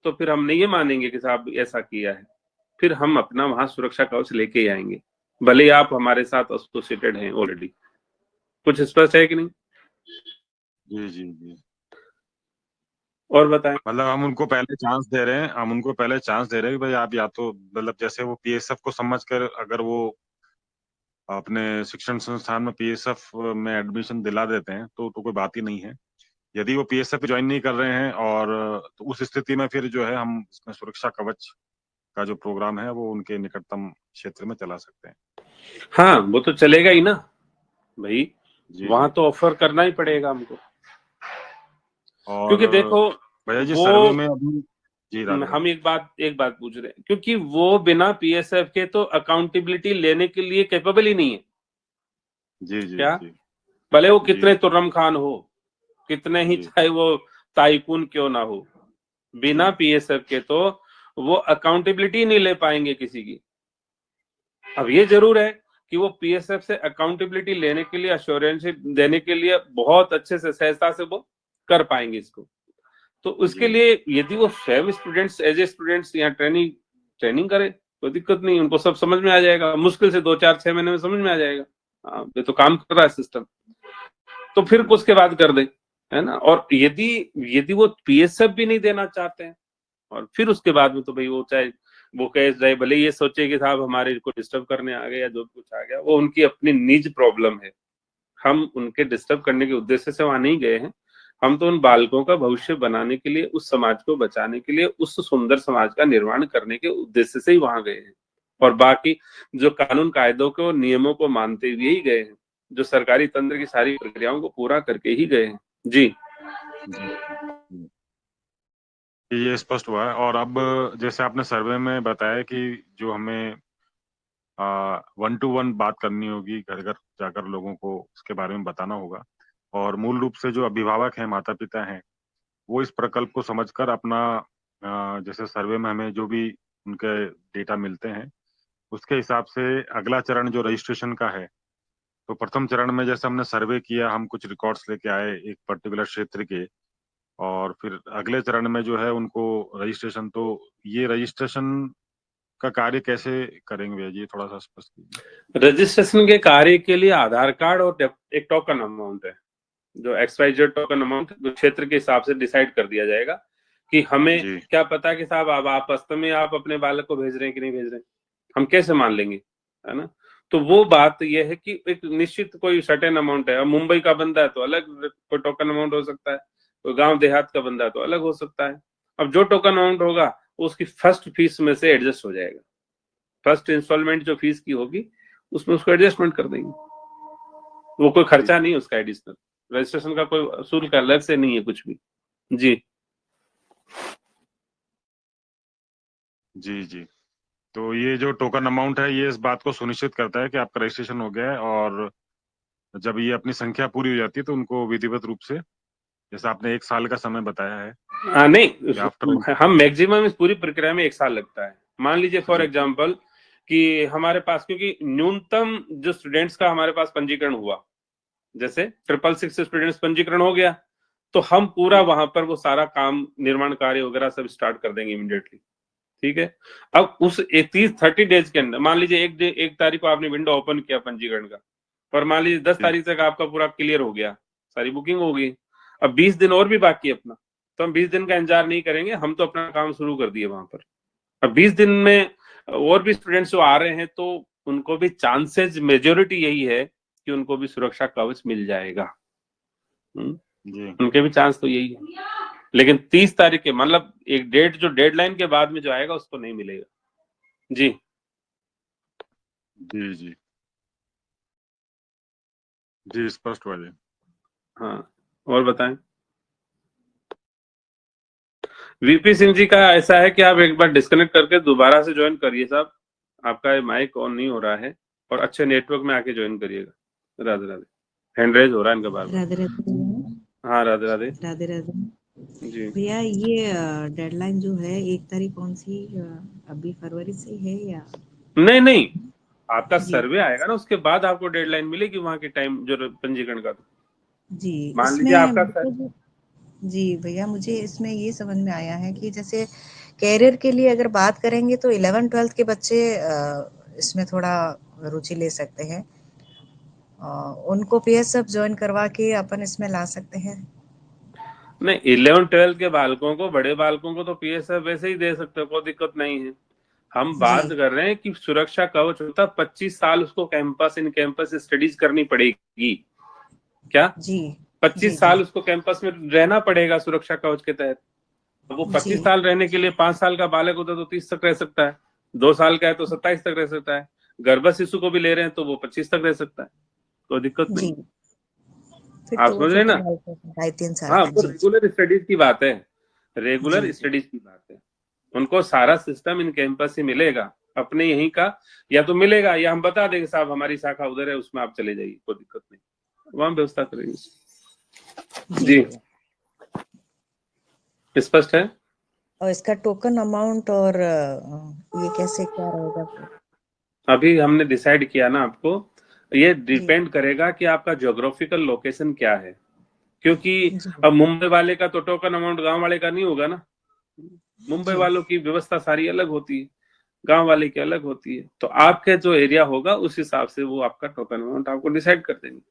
तो फिर हम नहीं ये मानेंगे कि साहब ऐसा किया है, फिर हम अपना वहां सुरक्षा कवच लेके ही आएंगे, भले ही आप हमारे साथ एसोसिएटेड हैं ऑलरेडी। कुछ स्पष्ट है कि नहीं? जी जी जी। और बताएं। मतलब हम उनको पहले चांस दे रहे हैं, कि भाई आप या तो मतलब जैसे वो पीएसएफ को समझ कर अगर वो अपने शिक्षण संस्थान में पीएसएफ में एडमिशन दिला देते हैं तो कोई बात ही नहीं है। यदि वो पीएसएफ ज्वाइन नहीं कर रहे हैं और तो उस स्थिति में फिर जो है हम इसमें सुरक्षा कवच का जो प्रोग्राम है वो उनके निकटतम क्षेत्र में चला सकते हैं। हाँ, वो तो चलेगा ही ना भाई, जी वहां जी। तो ऑफर करना ही पड़ेगा हमको। और क्योंकि देखो, भैया जी सर्वे वो में अभी, जी राधे हम राधे। एक बात पूछ रहे हैं, क्योंकि वो बिना पीएसएफ के तो अकाउंटेबिलिटी लेने के लिए कैपेबल ही नहीं है। जी जी क्या, जी भले वो जी कितने तुर्रम खान हो, कितने ही जी चाहे वो ताइकून क्यों ना हो, बिना जी पीएसएफ के तो वो अकाउंटेबिलिटी नहीं ले पाएंगे किसी की। अब ये जरूर है कि वो पीएसएफ से अकाउंटेबिलिटी लेने के लिए, अश्योरेंस देने के लिए बहुत अच्छे से, सहजता से वो कर पाएंगे इसको। तो उसके जी लिए यदि वो स्वयं स्टूडेंट्स, एज ए स्टूडेंट्स यहाँ ट्रेनिंग करे, कोई दिक्कत नहीं, उनको सब समझ में आ जाएगा, मुश्किल से 2 4 6 महीने में समझ में आ जाएगा। हाँ, ये तो काम कर रहा है सिस्टम, तो फिर जी उसके बाद कर दे, है ना। और यदि यदि वो पीएसएफ भी नहीं देना चाहते हैं, और फिर उसके बाद में तो भाई वो चाहे वो कहे जाए, भले ये सोचे कि साहब हमारे को डिस्टर्ब करने आ गए या जो कुछ आ गया, वो उनकी अपनी निज प्रॉब्लम है। हम उनके डिस्टर्ब करने के उद्देश्य से वहां नहीं गए हैं। हम तो उन बालकों का भविष्य बनाने के लिए, उस समाज को बचाने के लिए, उस सुंदर समाज का निर्माण करने के उद्देश्य से ही वहां गए हैं। और बाकी जो कानून कायदों को, नियमों को मानते हुए ही गए हैं, जो सरकारी तंत्र की सारी प्रक्रियाओं को पूरा करके ही गए हैं। जी जी जी। ये स्पष्ट हुआ है। और अब जैसे आपने सर्वे में बताया कि जो हमें 1 to 1 बात करनी होगी, घर घर जाकर लोगों को उसके बारे में बताना होगा, और मूल रूप से जो अभिभावक हैं, माता पिता हैं, वो इस प्रकल्प को समझकर अपना जैसे सर्वे में हमें जो भी उनके डेटा मिलते हैं उसके हिसाब से अगला चरण जो रजिस्ट्रेशन का है, तो प्रथम चरण में जैसे हमने सर्वे किया, हम कुछ रिकॉर्ड्स लेके आए एक पर्टिकुलर क्षेत्र के, और फिर अगले चरण में जो है उनको रजिस्ट्रेशन, तो ये रजिस्ट्रेशन का कार्य कैसे करेंगे भैया जी, थोड़ा सा स्पष्ट कीजिए। रजिस्ट्रेशन के कार्य के लिए आधार कार्ड और एक टोकन अमाउंट है, जो XYZ टोकन अमाउंट क्षेत्र के हिसाब से डिसाइड कर दिया जाएगा। कि हमें जी क्या पता कि साहब अब आप वास्तव में आप अपने बालक को भेज रहे हैं कि नहीं भेज रहे हैं, हम कैसे मान लेंगे, है ना। तो वो बात यह है कि एक निश्चित कोई सर्टेन अमाउंट है। अब मुंबई का बंदा है तो अलग कोई टोकन अमाउंट हो सकता है, कोई गांव देहात का बंदा है तो अलग हो सकता है। अब जो टोकन अमाउंट होगा वो उसकी फर्स्ट फीस में से एडजस्ट हो जाएगा। फर्स्ट इंस्टॉलमेंट जो फीस की होगी उसमें उसको एडजस्टमेंट कर देंगे, वो कोई खर्चा नहीं है उसका एडिशनल। रजिस्ट्रेशन का कोई शुल्क अलग से नहीं है कुछ भी। जी जी जी। तो ये जो टोकन अमाउंट है, ये इस बात को सुनिश्चित करता है कि आपका रजिस्ट्रेशन हो गया है, और जब ये अपनी संख्या पूरी हो जाती है तो उनको विधिवत रूप से, जैसे आपने 1 साल का समय बताया है हाँ, नहीं कि आफ्टर। हम मैक्सिमम इस पूरी प्रक्रिया में 1 साल लगता है। मान लीजिए फॉर जी एग्जांपल कि हमारे पास, क्योंकि न्यूनतम जो स्टूडेंट्स का हमारे पास पंजीकरण हुआ, जैसे 666 स्टूडेंट्स पंजीकरण हो गया, तो हम पूरा वहां पर वो सारा काम, निर्माण कार्य वगैरह सब स्टार्ट कर देंगे इमीडिएटली। ठीक है। अब उस 30 डेज के अंदर, मान लीजिए 1 तारीख को आपने विंडो ओपन किया पंजीकरण का, और मान लीजिए 10 जी तारीख तक आपका पूरा क्लियर हो गया, सारी बुकिंग हो गई। अब 20 दिन और भी बाकी है अपना, तो हम 20 दिन का इंतजार नहीं करेंगे, हम तो अपना काम शुरू कर दिए वहां पर। अब 20 दिन में और भी स्टूडेंट्स जो आ रहे हैं, तो उनको भी चांसेस, मेजोरिटी यही है कि उनको भी सुरक्षा कवच मिल जाएगा। जी उनके भी चांस तो यही है, लेकिन 30 तारीख के, मतलब एक डेट जो डेडलाइन के बाद में जो आएगा उसको नहीं मिलेगा। जी जी जी जी, स्पष्ट हुआ जी। हाँ, और बताएं। वीपी सिंह जी का ऐसा है कि आप एक बार डिस्कनेक्ट करके दोबारा से ज्वाइन करिए साहब, आपका माइक ऑन नहीं हो रहा है, और अच्छे नेटवर्क में आके ज्वाइन करिएगा। राधे राधे। हैंड रेज हो रहा है इनका बार बार। राधे राधे भैया। हाँ राधे राधे। राधे राधे जी भैया, ये डेडलाइन जो है 1 तारीख कौन सी, अभी फरवरी से है या? नहीं नहीं, आपका जी सर्वे आएगा ना, उसके बाद आपको डेडलाइन मिलेगी वहां के टाइम जो पंजीकरण का। जी। मान लीजिए इसमें आपका जी भैया, मुझे इसमें ये समझ में आया है कि जैसे कैरियर के लिए अगर बात करेंगे तो 11th-12th के बच्चे इसमें थोड़ा रुचि ले सकते हैं, उनको पीएसएफ ज्वाइन करवा के अपन इसमें ला सकते हैं। नहीं, 11-12 के बालकों को, बड़े बालकों को तो पीएसएफ वैसे ही दे सकते हो, कोई दिक्कत नहीं है। हम जी बात कर रहे हैं कि सुरक्षा कवच होता, 25 साल उसको कैंपस इन कैंपस स्टडीज करनी पड़ेगी। क्या जी 25 जी जी साल उसको कैंपस में रहना पड़ेगा सुरक्षा कवच के तहत? वो जी 25 साल रहने के लिए, 5 साल का बालक होता है तो 30 तक रह सकता है, 2 साल का है तो 27 तक रह सकता है, गर्भ शिशु को भी ले रहे हैं तो वो 25 तक रह सकता है, कोई दिक्कत नहीं। जी। फिर आप तो वो समझ रहे हैं छोटा ना? बालक है, 2.5-3 साल हाँ, का। वो जी जी रेगुलर स्टडीज की बात है, जी रेगुलर जी स्टडीज की बात है। उनको सारा सिस्टम इन कैंपस से मिलेगा, अपने यहीं का, या तो मिलेगा या हम बता देंगे साहब हमारी शाखा उधर है, उसमें आप चले जाइए, कोई दिक्कत नहीं, वहां व्यवस्था करेंगे। जी जी भैया। स्पष्ट है। और इसका टोकन अमाउंट और ये कैसे क्या रहेगा फिर? अभी हमने डिसाइड किया ना आपको, ये जी डिपेंड करेगा कि आपका ज्योग्राफिकल लोकेशन क्या है, क्योंकि जी अब मुंबई वाले का तो टोकन अमाउंट गांव वाले का नहीं होगा ना। मुंबई जी वालों की व्यवस्था सारी अलग होती है, गांव वाले की अलग होती है, तो आपके जो एरिया होगा उस हिसाब से वो आपका टोकन अमाउंट आपको डिसाइड कर देंगे।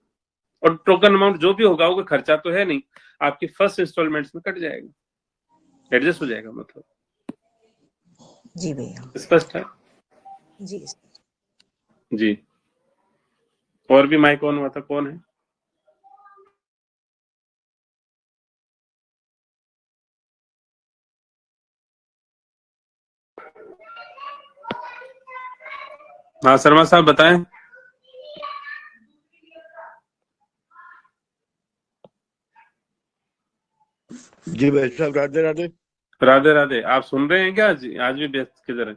और टोकन अमाउंट जो भी होगा, वो खर्चा तो है नहीं, आपकी फर्स्ट इंस्टॉलमेंट्स में कट जाएगा, एडजस्ट हो जाएगा, मतलब। जी भैया। स्पष्ट है। जी जी, और भी माइक ऑन हुआ था, कौन है? हाँ शर्मा साहब बताएं। जी भाई साहब, राधे राधे। राधे राधे। आप सुन रहे हैं क्या? आज भी व्यस्त किधर है?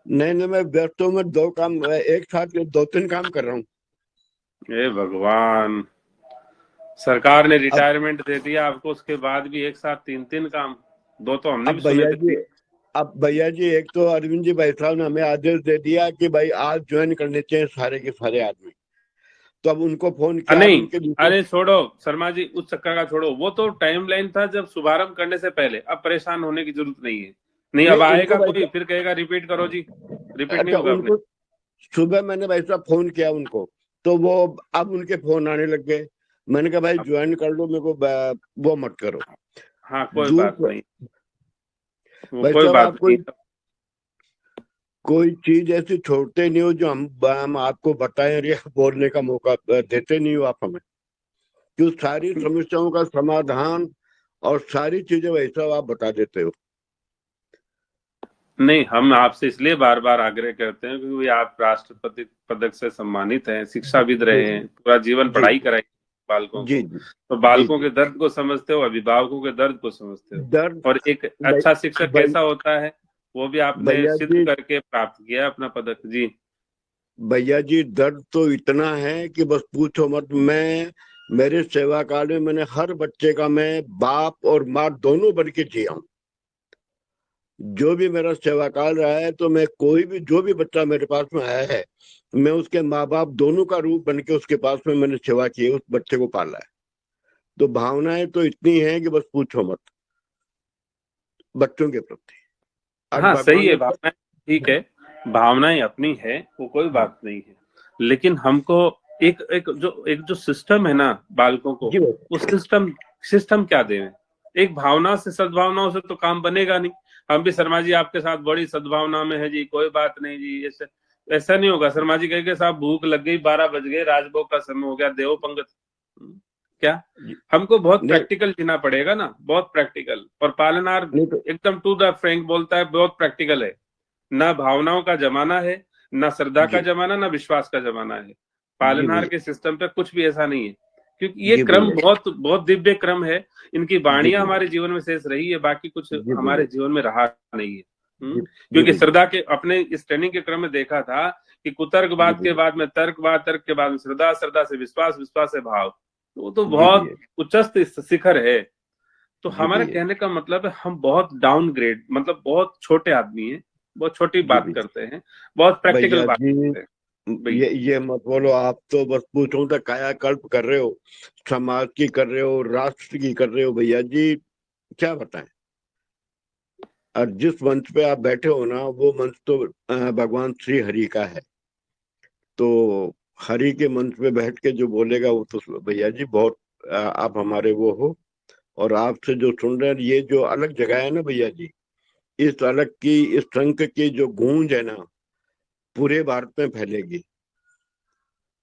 नहीं नहीं, मैं व्यस्त हूँ। मैं दो काम, एक साथ 2-3 काम कर रहा हूँ। हे भगवान, सरकार ने अब रिटायरमेंट दे दिया आपको, उसके बाद भी एक साथ 3-3 काम। दो तो हमने भी अब सुने भैया थे। जी अब भैया जी, एक तो अरविंद जी भाई साहब ने हमें आदेश दे दिया कि भाई आज ज्वाइन करने चाहिए सारे के सारे आदमी। तो अब उनको फोन किया, अब नहीं, उनके अरे डिटेल्स। छोड़ो शर्मा जी, उस चक्कर का छोड़ो, वो तो टाइमलाइन था जब शुभारंभ करने से पहले, अब परेशान होने की जरूरत नहीं है। नहीं, नहीं अब उनको आएगा भाई कोई फिर कहेगा रिपीट करो जी, रिपीट नहीं अच्छा, होगा अपने। उनको सुबह मैंने भाई साहब फोन किया उनको, तो वो अब उनके फोन आने लग गए। मैंने कहा भाई अब ज्वाइन कर लो, मेरे को वो मत करो। हाँ, कोई दूर बात नहीं, वो भाई कोई साहब, बात आप नहीं। कोई चीज ऐसी छोड़ते नहीं हो जो हम आपको बताएं और ये बोलने का मौका देते नहीं हो आप हमें। क्यों सारी समस्याओं का समाधान और सारी चीजें वैसा आप बता देते हो। नहीं, हम आपसे इसलिए बार बार आग्रह करते हैं क्योंकि आप राष्ट्रपति पदक से सम्मानित हैं, शिक्षाविद जी रहे हैं, पूरा जीवन जी पढ़ाई कराई, बालकों जी को, जी तो जी बालकों जी के दर्द को समझते हो, अभिभावकों के दर्द को समझते हो, दर्द और एक भै- अच्छा शिक्षक भै- कैसा होता है वो भी आपने भैया सिद्ध जी करके प्राप्त किया अपना पदक जी। भैया जी दर्द तो इतना है कि बस पूछो मत। मैं मेरे सेवा काल में मैंने हर बच्चे का मैं बाप और माँ दोनों बन के जिया हूँ। जो भी मेरा सेवा काल रहा है तो मैं कोई भी जो भी बच्चा मेरे पास में आया है, मैं उसके माँ बाप दोनों का रूप बन के उसके पास में मैंने सेवा की है, उस बच्चे को पाला है। तो भावनाएं तो इतनी हैं कि बस पूछो मत बच्चों के प्रति। और हाँ सही भगवान है, ने सब भावनाएं ठीक है, भावनाएं अपनी है, वो कोई हाँ बात नहीं है, लेकिन हमको एक जो सिस्टम है ना बालकों को, जी वो सिस्टम क्या दें। एक भावना से, सद्भावनाओं से तो काम बनेगा नहीं। हम भी शर्मा जी आपके साथ बड़ी सद्भावना में है जी, कोई बात नहीं जी, ऐसे ऐसा नहीं होगा। शर्मा जी कहेंगे साहब भूख लग गई, 12 बज गए, राजभोग का समय हो गया, देव पंगत। क्या जी हमको बहुत नहीं प्रैक्टिकल जीना पड़ेगा ना, बहुत प्रैक्टिकल। और पालनहार नहीं तो एकदम टू द फ्रैंक बोलता है, बहुत प्रैक्टिकल है। ना भावनाओं का जमाना है, ना श्रद्धा का जी जमाना, ना विश्वास का जमाना है। जी पालनहार भैया के सिस्टम पे कुछ भी ऐसा नहीं है, क्योंकि ये जी क्रम भैया बहुत बहुत दिव्य क्रम है। इनकी जी वाणियां भैया हमारे जीवन में शेष रही है, बाकी कुछ जी हमारे भैया जीवन में रहा नहीं है। जी जी क्योंकि भैया श्रद्धा के अपने इस ट्रेनिंग के क्रम में देखा था कि जी कुतर्कवाद के भैया बाद में तर्कवाद, तर्क के बाद में श्रद्धा, श्रद्धा से विश्वास, विश्वास से भाव, तो वो तो जी बहुत भैया उच्चस्त शिखर है। तो जी हमारा भैया कहने का मतलब है हम बहुत डाउनग्रेड, मतलब बहुत छोटे आदमी हैं, बहुत छोटी जी बात भैया करते हैं, बहुत प्रैक्टिकल भैया बात जी करते हैं भैया। ये मत बोलो। आप तो बस पूछो तो कायाकल्प कर रहे हो, समाज की कर रहे हो, राष्ट्र की कर रहे हो भैया जी, क्या बताएं। और जिस मंच पे आप बैठे हो ना, वो मंच तो भगवान श्री हरि का है। तो हरि के मंच पे बैठ के जो बोलेगा वो तो भैया जी बहुत आप हमारे वो हो। और आपसे जो सुन रहे हैं, ये जो अलग जगह है ना भैया जी, इस अलग की, इस शंख की जो गूंज है ना, पूरे भारत में फैलेगी।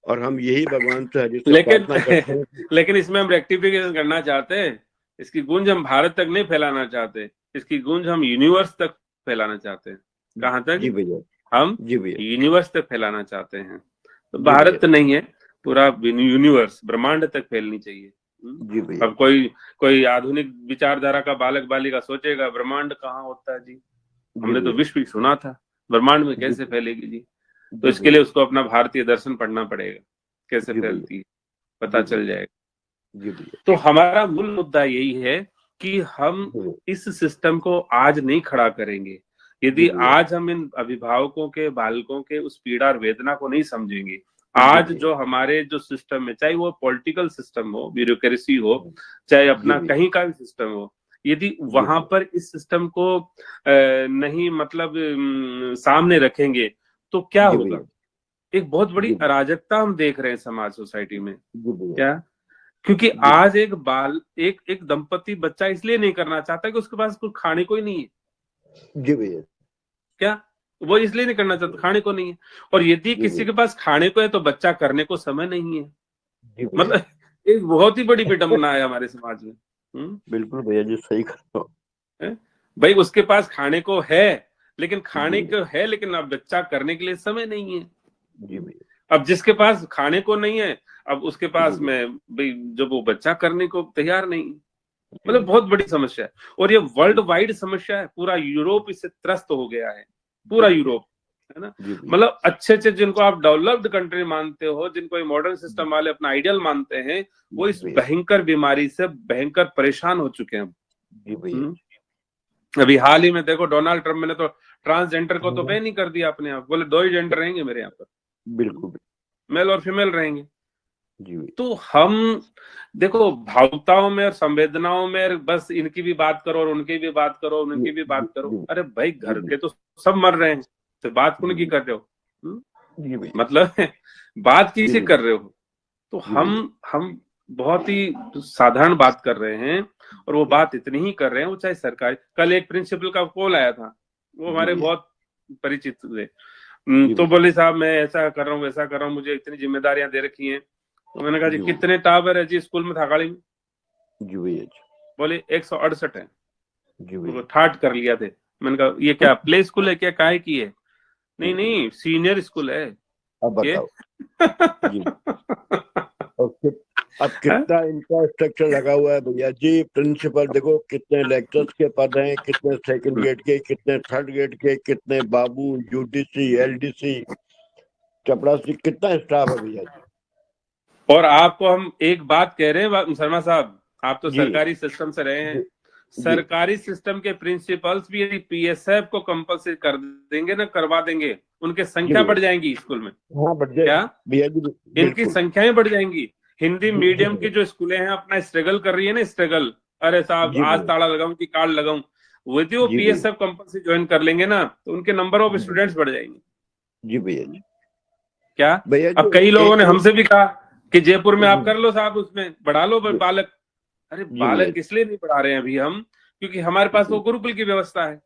और हम यही भगवान से हरि से लेकिन प्रार्थना करते हैं कि लेकिन इसमें हम रेक्टिफिकेशन करना चाहते हैं। इसकी गूंज हम भारत तक नहीं फैलाना चाहते, इसकी गूंज हम यूनिवर्स तक फैलाना चाहते हैं। कहाँ तक? जी भैया हम जी भैया यूनिवर्स तक फैलाना चाहते हैं। तो जी भैया भारत नहीं है, पूरा यूनिवर्स, ब्रह्मांड तक फैलनी चाहिए। जी भैया अब कोई कोई आधुनिक विचारधारा का बालक बालिका सोचेगा ब्रह्मांड कहाँ होता है जी, जी हमने तो भैया विश्व ही सुना था, ब्रह्मांड में जी कैसे फैलेगी जी। तो जी इसके भैया लिए उसको अपना भारतीय दर्शन पढ़ना पड़ेगा, कैसे जी भैया फैलती है, पता जी चल भैया जाएगा। जी भैया तो हमारा मूल मुद्दा यही है कि हम जी इस सिस्टम को आज नहीं खड़ा करेंगे। जी यदि भैया आज हम इन अभिभावकों के, बालकों के उस पीड़ा और वेदना को नहीं समझेंगे, जी आज भैया जो हमारे जो सिस्टम है, चाहे वो पॉलिटिकल सिस्टम हो, ब्यूरोक्रेसी हो, चाहे जी अपना भैया कहीं का भी सिस्टम हो, यदि जी वहां भैया पर इस सिस्टम को नहीं मतलब सामने रखेंगे तो क्या जी होगा। भैया एक बहुत बड़ी जी भैया अराजकता हम देख रहे हैं समाज, सोसाइटी में। जी भैया क्या? क्योंकि जी आज एक दंपति बच्चा इसलिए नहीं करना चाहता कि उसके पास कुछ खाने को ही नहीं है। जी भैया क्या? वो इसलिए नहीं करना चाहता, खाने को नहीं है। और यदि जी किसी भैया के पास खाने को है तो बच्चा करने को समय नहीं है। जी भैया मतलब एक बहुत ही बड़ी विडंबना है हमारे समाज में। बिल्कुल भैया जी सही कर रहे हो। हैं? भाई उसके पास खाने को है, लेकिन जी खाने भैया को है, लेकिन अब बच्चा करने के लिए समय नहीं है। जी भैया अब जिसके पास खाने को नहीं है, अब उसके जी पास भैया में भाई जब वो बच्चा करने को तैयार नहीं है। जी मतलब भैया बहुत बड़ी समस्या है, और ये वर्ल्ड जी वाइड समस्या है। पूरा यूरोप इससे त्रस्त हो गया है, जी पूरा भैया यूरोप, है ना। जी भैया मतलब अच्छे अच्छे जिनको आप डेवलप्ड कंट्री मानते हो, जिनको ये मॉडर्न सिस्टम वाले अपना आइडियल मानते हैं, वो जी इस भैया भयंकर बीमारी से भयंकर परेशान हो चुके हैं। जी भैया हम्म। अभी हाल ही में देखो, डोनाल्ड ट्रम्प ने तो ट्रांसजेंडर को तो हाँ, बैन ही कर दिया अपने आप, बोले 2 ही जेंडर रहेंगे मेरे यहाँ पर, बिल्कुल मेल और फीमेल रहेंगे। जी भैया तो हम देखो, भावुकताओं में और संवेदनाओं में बस इनकी भी बात करो और उनकी भी बात करो, जी उनकी भी जी बात करो। जी अरे भाई जी घर भैया के तो सब मर रहे हैं, तो बात जी कौन की भैया कर रहे हो? हम्म? जी भैया मतलब बात जी किसी भैया कर रहे हो? तो जी भैया हम बहुत ही साधारण बात कर रहे हैं, और वो बात इतनी ही कर रहे हैं, वो चाहे सरकारी। कल एक प्रिंसिपल का कॉल आया था, वो जी हमारे भैया बहुत परिचित थे। जी तो भैया बोले साहब मैं ऐसा कर रहा हूँ, वैसा कर रहा हूँ, मुझे इतनी जिम्मेदारियां दे रखी हैं। तो मैंने कहा जी जी भैया कितने टावर है जी स्कूल में, थाकाड़ी में? जी भैया बोले 168 है। जी तो वो भैया ठाट कर लिया थे। मैंने कहा ये क्या प्ले स्कूल है क्या, काहे की है? नहीं नहीं, सीनियर स्कूल है अब ये। बताओ जी और अब कितना इंफ्रास्ट्रक्चर लगा हुआ है भैया जी। प्रिंसिपल देखो कितने लेक्चर्स के पद हैं, कितने सेकंड ग्रेड के, कितने थर्ड ग्रेड के, कितने बाबू, यूडीसी, एलडीसी, चपरासी, कितना स्टाफ है भैया जी। और आपको हम एक बात कह रहे हैं शर्मा साहब, आप तो जी सरकारी सिस्टम से रहे हैं, जी जी सरकारी सिस्टम के प्रिंसिपल्स भी यदि पीएसएफ को कंपलसरी कर देंगे ना, करवा देंगे, उनकी जी संख्या भैया। बढ़ जाएंगी स्कूल में। हाँ बढ़ जाए क्या भैया जी, इनकी बिल्कुल। संख्याएं बढ़ जाएंगी? हिंदी जी मीडियम की भैया। जो स्कूलें हैं अपना स्ट्रगल कर रही है ना, स्ट्रगल, अरे साहब जी आज भैया। ताला लगाऊं कि कार्ड लगाऊं, यदि वो जी भैया। पीएसएफ कंपलसरी ज्वाइन कर लेंगे ना तो उनके नंबर ऑफ जी भैया। स्टूडेंट्स बढ़ जाएंगे। जी भैया जी। क्या भैया अब जी कई लोगों ने एक हमसे भी कहा कि जयपुर में आप जी कर लो साहब, उसमें बढ़ा लो जी बालक। अरे जी भैया बालक इसलिए नहीं पढ़ा रहे हैं अभी हम, क्योंकि हमारे पास जी वो गुरुकुल की व्यवस्था है,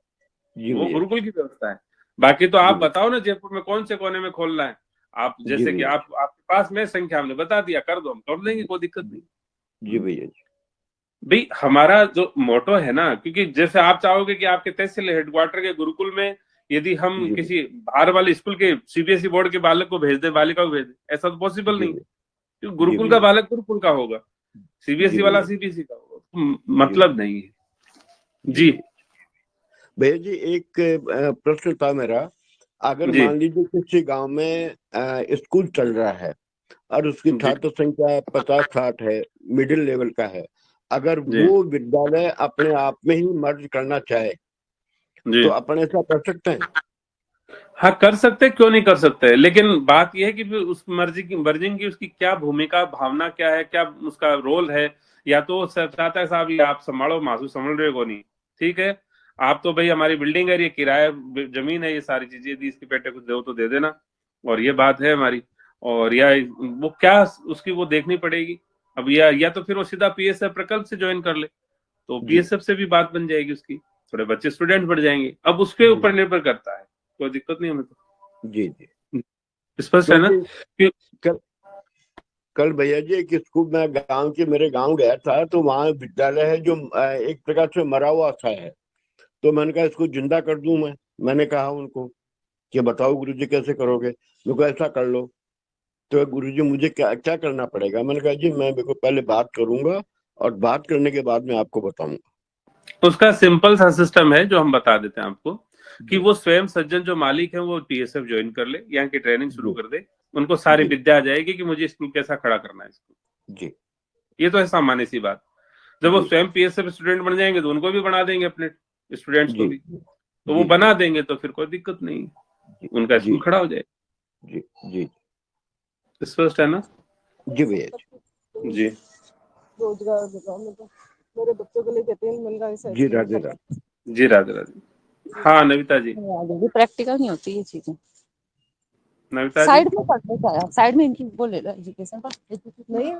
जी वो भैया गुरुकुल की व्यवस्था है। बाकी तो जी आप भैया बताओ ना जयपुर में कौन से कोने में खोलना है। आप जी जैसे कि भैया आप आपके पास में संख्या हमने बता दिया, कर दो, हम कर देंगे, कोई दिक्कत नहीं। जी भैया जी भाई हमारा जो मोटो है ना, क्योंकि जैसे आप चाहोगे कि आपके तहसील हेडक्वार्टर के गुरुकुल में यदि हम जी किसी बाहर वाले स्कूल के सीबीएसई बोर्ड के बालक को भेज दे, बालिका को भेज दे, ऐसा तो पॉसिबल जी नहीं, भैया क्योंकि जी गुरुकुल का भैया बालक गुरुकुल का होगा, जी सीबीएसई वाला भैया सीबीएसई का होगा, जी भैया मतलब नहीं है जी जी। भैया। भैया जी एक प्रश्न था मेरा। अगर जी मान लीजिए किसी गांव में स्कूल चल रहा है और उसकी जी छात्र संख्या 50-60 है, मिडिल लेवल का है, अगर जी वो विद्यालय अपने आप में ही मर्ज करना चाहे जी तो अपन ऐसा कर सकते हैं? हाँ कर सकते, क्यों नहीं कर सकते, लेकिन बात यह है कि फिर उस मर्जिंग की उसकी क्या भूमिका, भावना क्या है, क्या उसका रोल है। या तो वो चाहता है साहब ये आप संभालो, मासू संभाल रहे को नहीं, ठीक है, आप तो भाई हमारी बिल्डिंग है, ये किराया जमीन है, ये सारी चीजें यदि इसके पेटे कुछ दो तो दे देना, और ये बात है हमारी। और या वो क्या उसकी वो देखनी पड़ेगी। अब या तो फिर वो सीधा पीएसएफ प्रकल्प से ज्वाइन कर ले, तो जी पीएसएफ से भी बात बन जाएगी उसकी, थोड़े बच्चे स्टूडेंट बढ़ जाएंगे। अब उसके जी ऊपर निर्भर करता है, कोई दिक्कत नहीं हमें तो। जी जी। स्पष्ट है ना क्योंकि कि कल कल भैया जी एक स्कूल में मेरे गांव गया था तो वहाँ विद्यालय है जो एक प्रकार से मरा हुआ सा है। तो मैंने कहा इसको जिंदा कर दूं मैं। मैंने कहा उनको कि बताओ गुरुजी कैसे करोगे। मेरे को ऐसा कर लो। तो गुरुजी मुझे क्या क्या करना पड़ेगा। मैंने कहा जी मैं देखो पहले बात करूंगा और बात करने के बाद मैं आपको बताऊंगा। उसका सिंपल सा सिस्टम है जो हम बता देते हैं आपको, कि जी वो स्वयं सज्जन जो मालिक है वो पीएसएफ ज्वाइन कर ले, यहाँ की ट्रेनिंग शुरू जी कर दे, उनको सारी जी विद्या आ जाएगी कि मुझे स्कूल कैसा खड़ा करना है इसको। जी ये तो है सामान्य सी बात। जब वो जी स्वयं पीएसएफ स्टूडेंट बन जाएंगे तो उनको भी बना देंगे अपने स्टूडेंट्स को जी भी, तो वो जी बना देंगे तो फिर कोई दिक्कत नहीं है, जी उनका जी स्कूल खड़ा हो जाएगा। जी जी स्पष्ट है ना जी भैया जी। रोजगार बताओ, मतलब मेरे बच्चों के लिए कहते हैं मैंने कहा ऐसा जी ऐसे राधे करना। राधे। जी राधे राधे। हाँ नविता जी, प्रैक्टिकल नहीं होती ये चीजें। नविता जी साइड में पढ़ने का है, साइड में इनकी वो ले लो एजुकेशन का नहीं।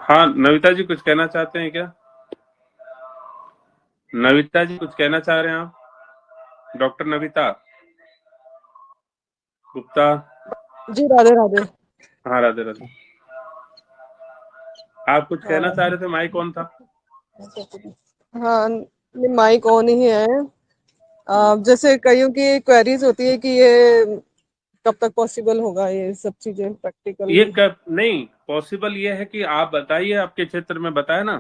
हाँ नविता जी कुछ कहना चाहते हैं क्या? नविता जी कुछ कहना चाह रहे हैं आप? डॉक्टर नविता गुप्ता। जी राधे राधे। हाँ राधे राधे। आप कुछ कहना हाँ चाह रहे थे, माइक ऑन था। हाँ, माइक ऑन ही है। जैसे कईयों की क्वेरीज होती है कि ये कब तक पॉसिबल होगा, ये सब चीजें प्रैक्टिकल। ये कब नहीं पॉसिबल, ये है कि आप बताइए, आपके क्षेत्र में बताया ना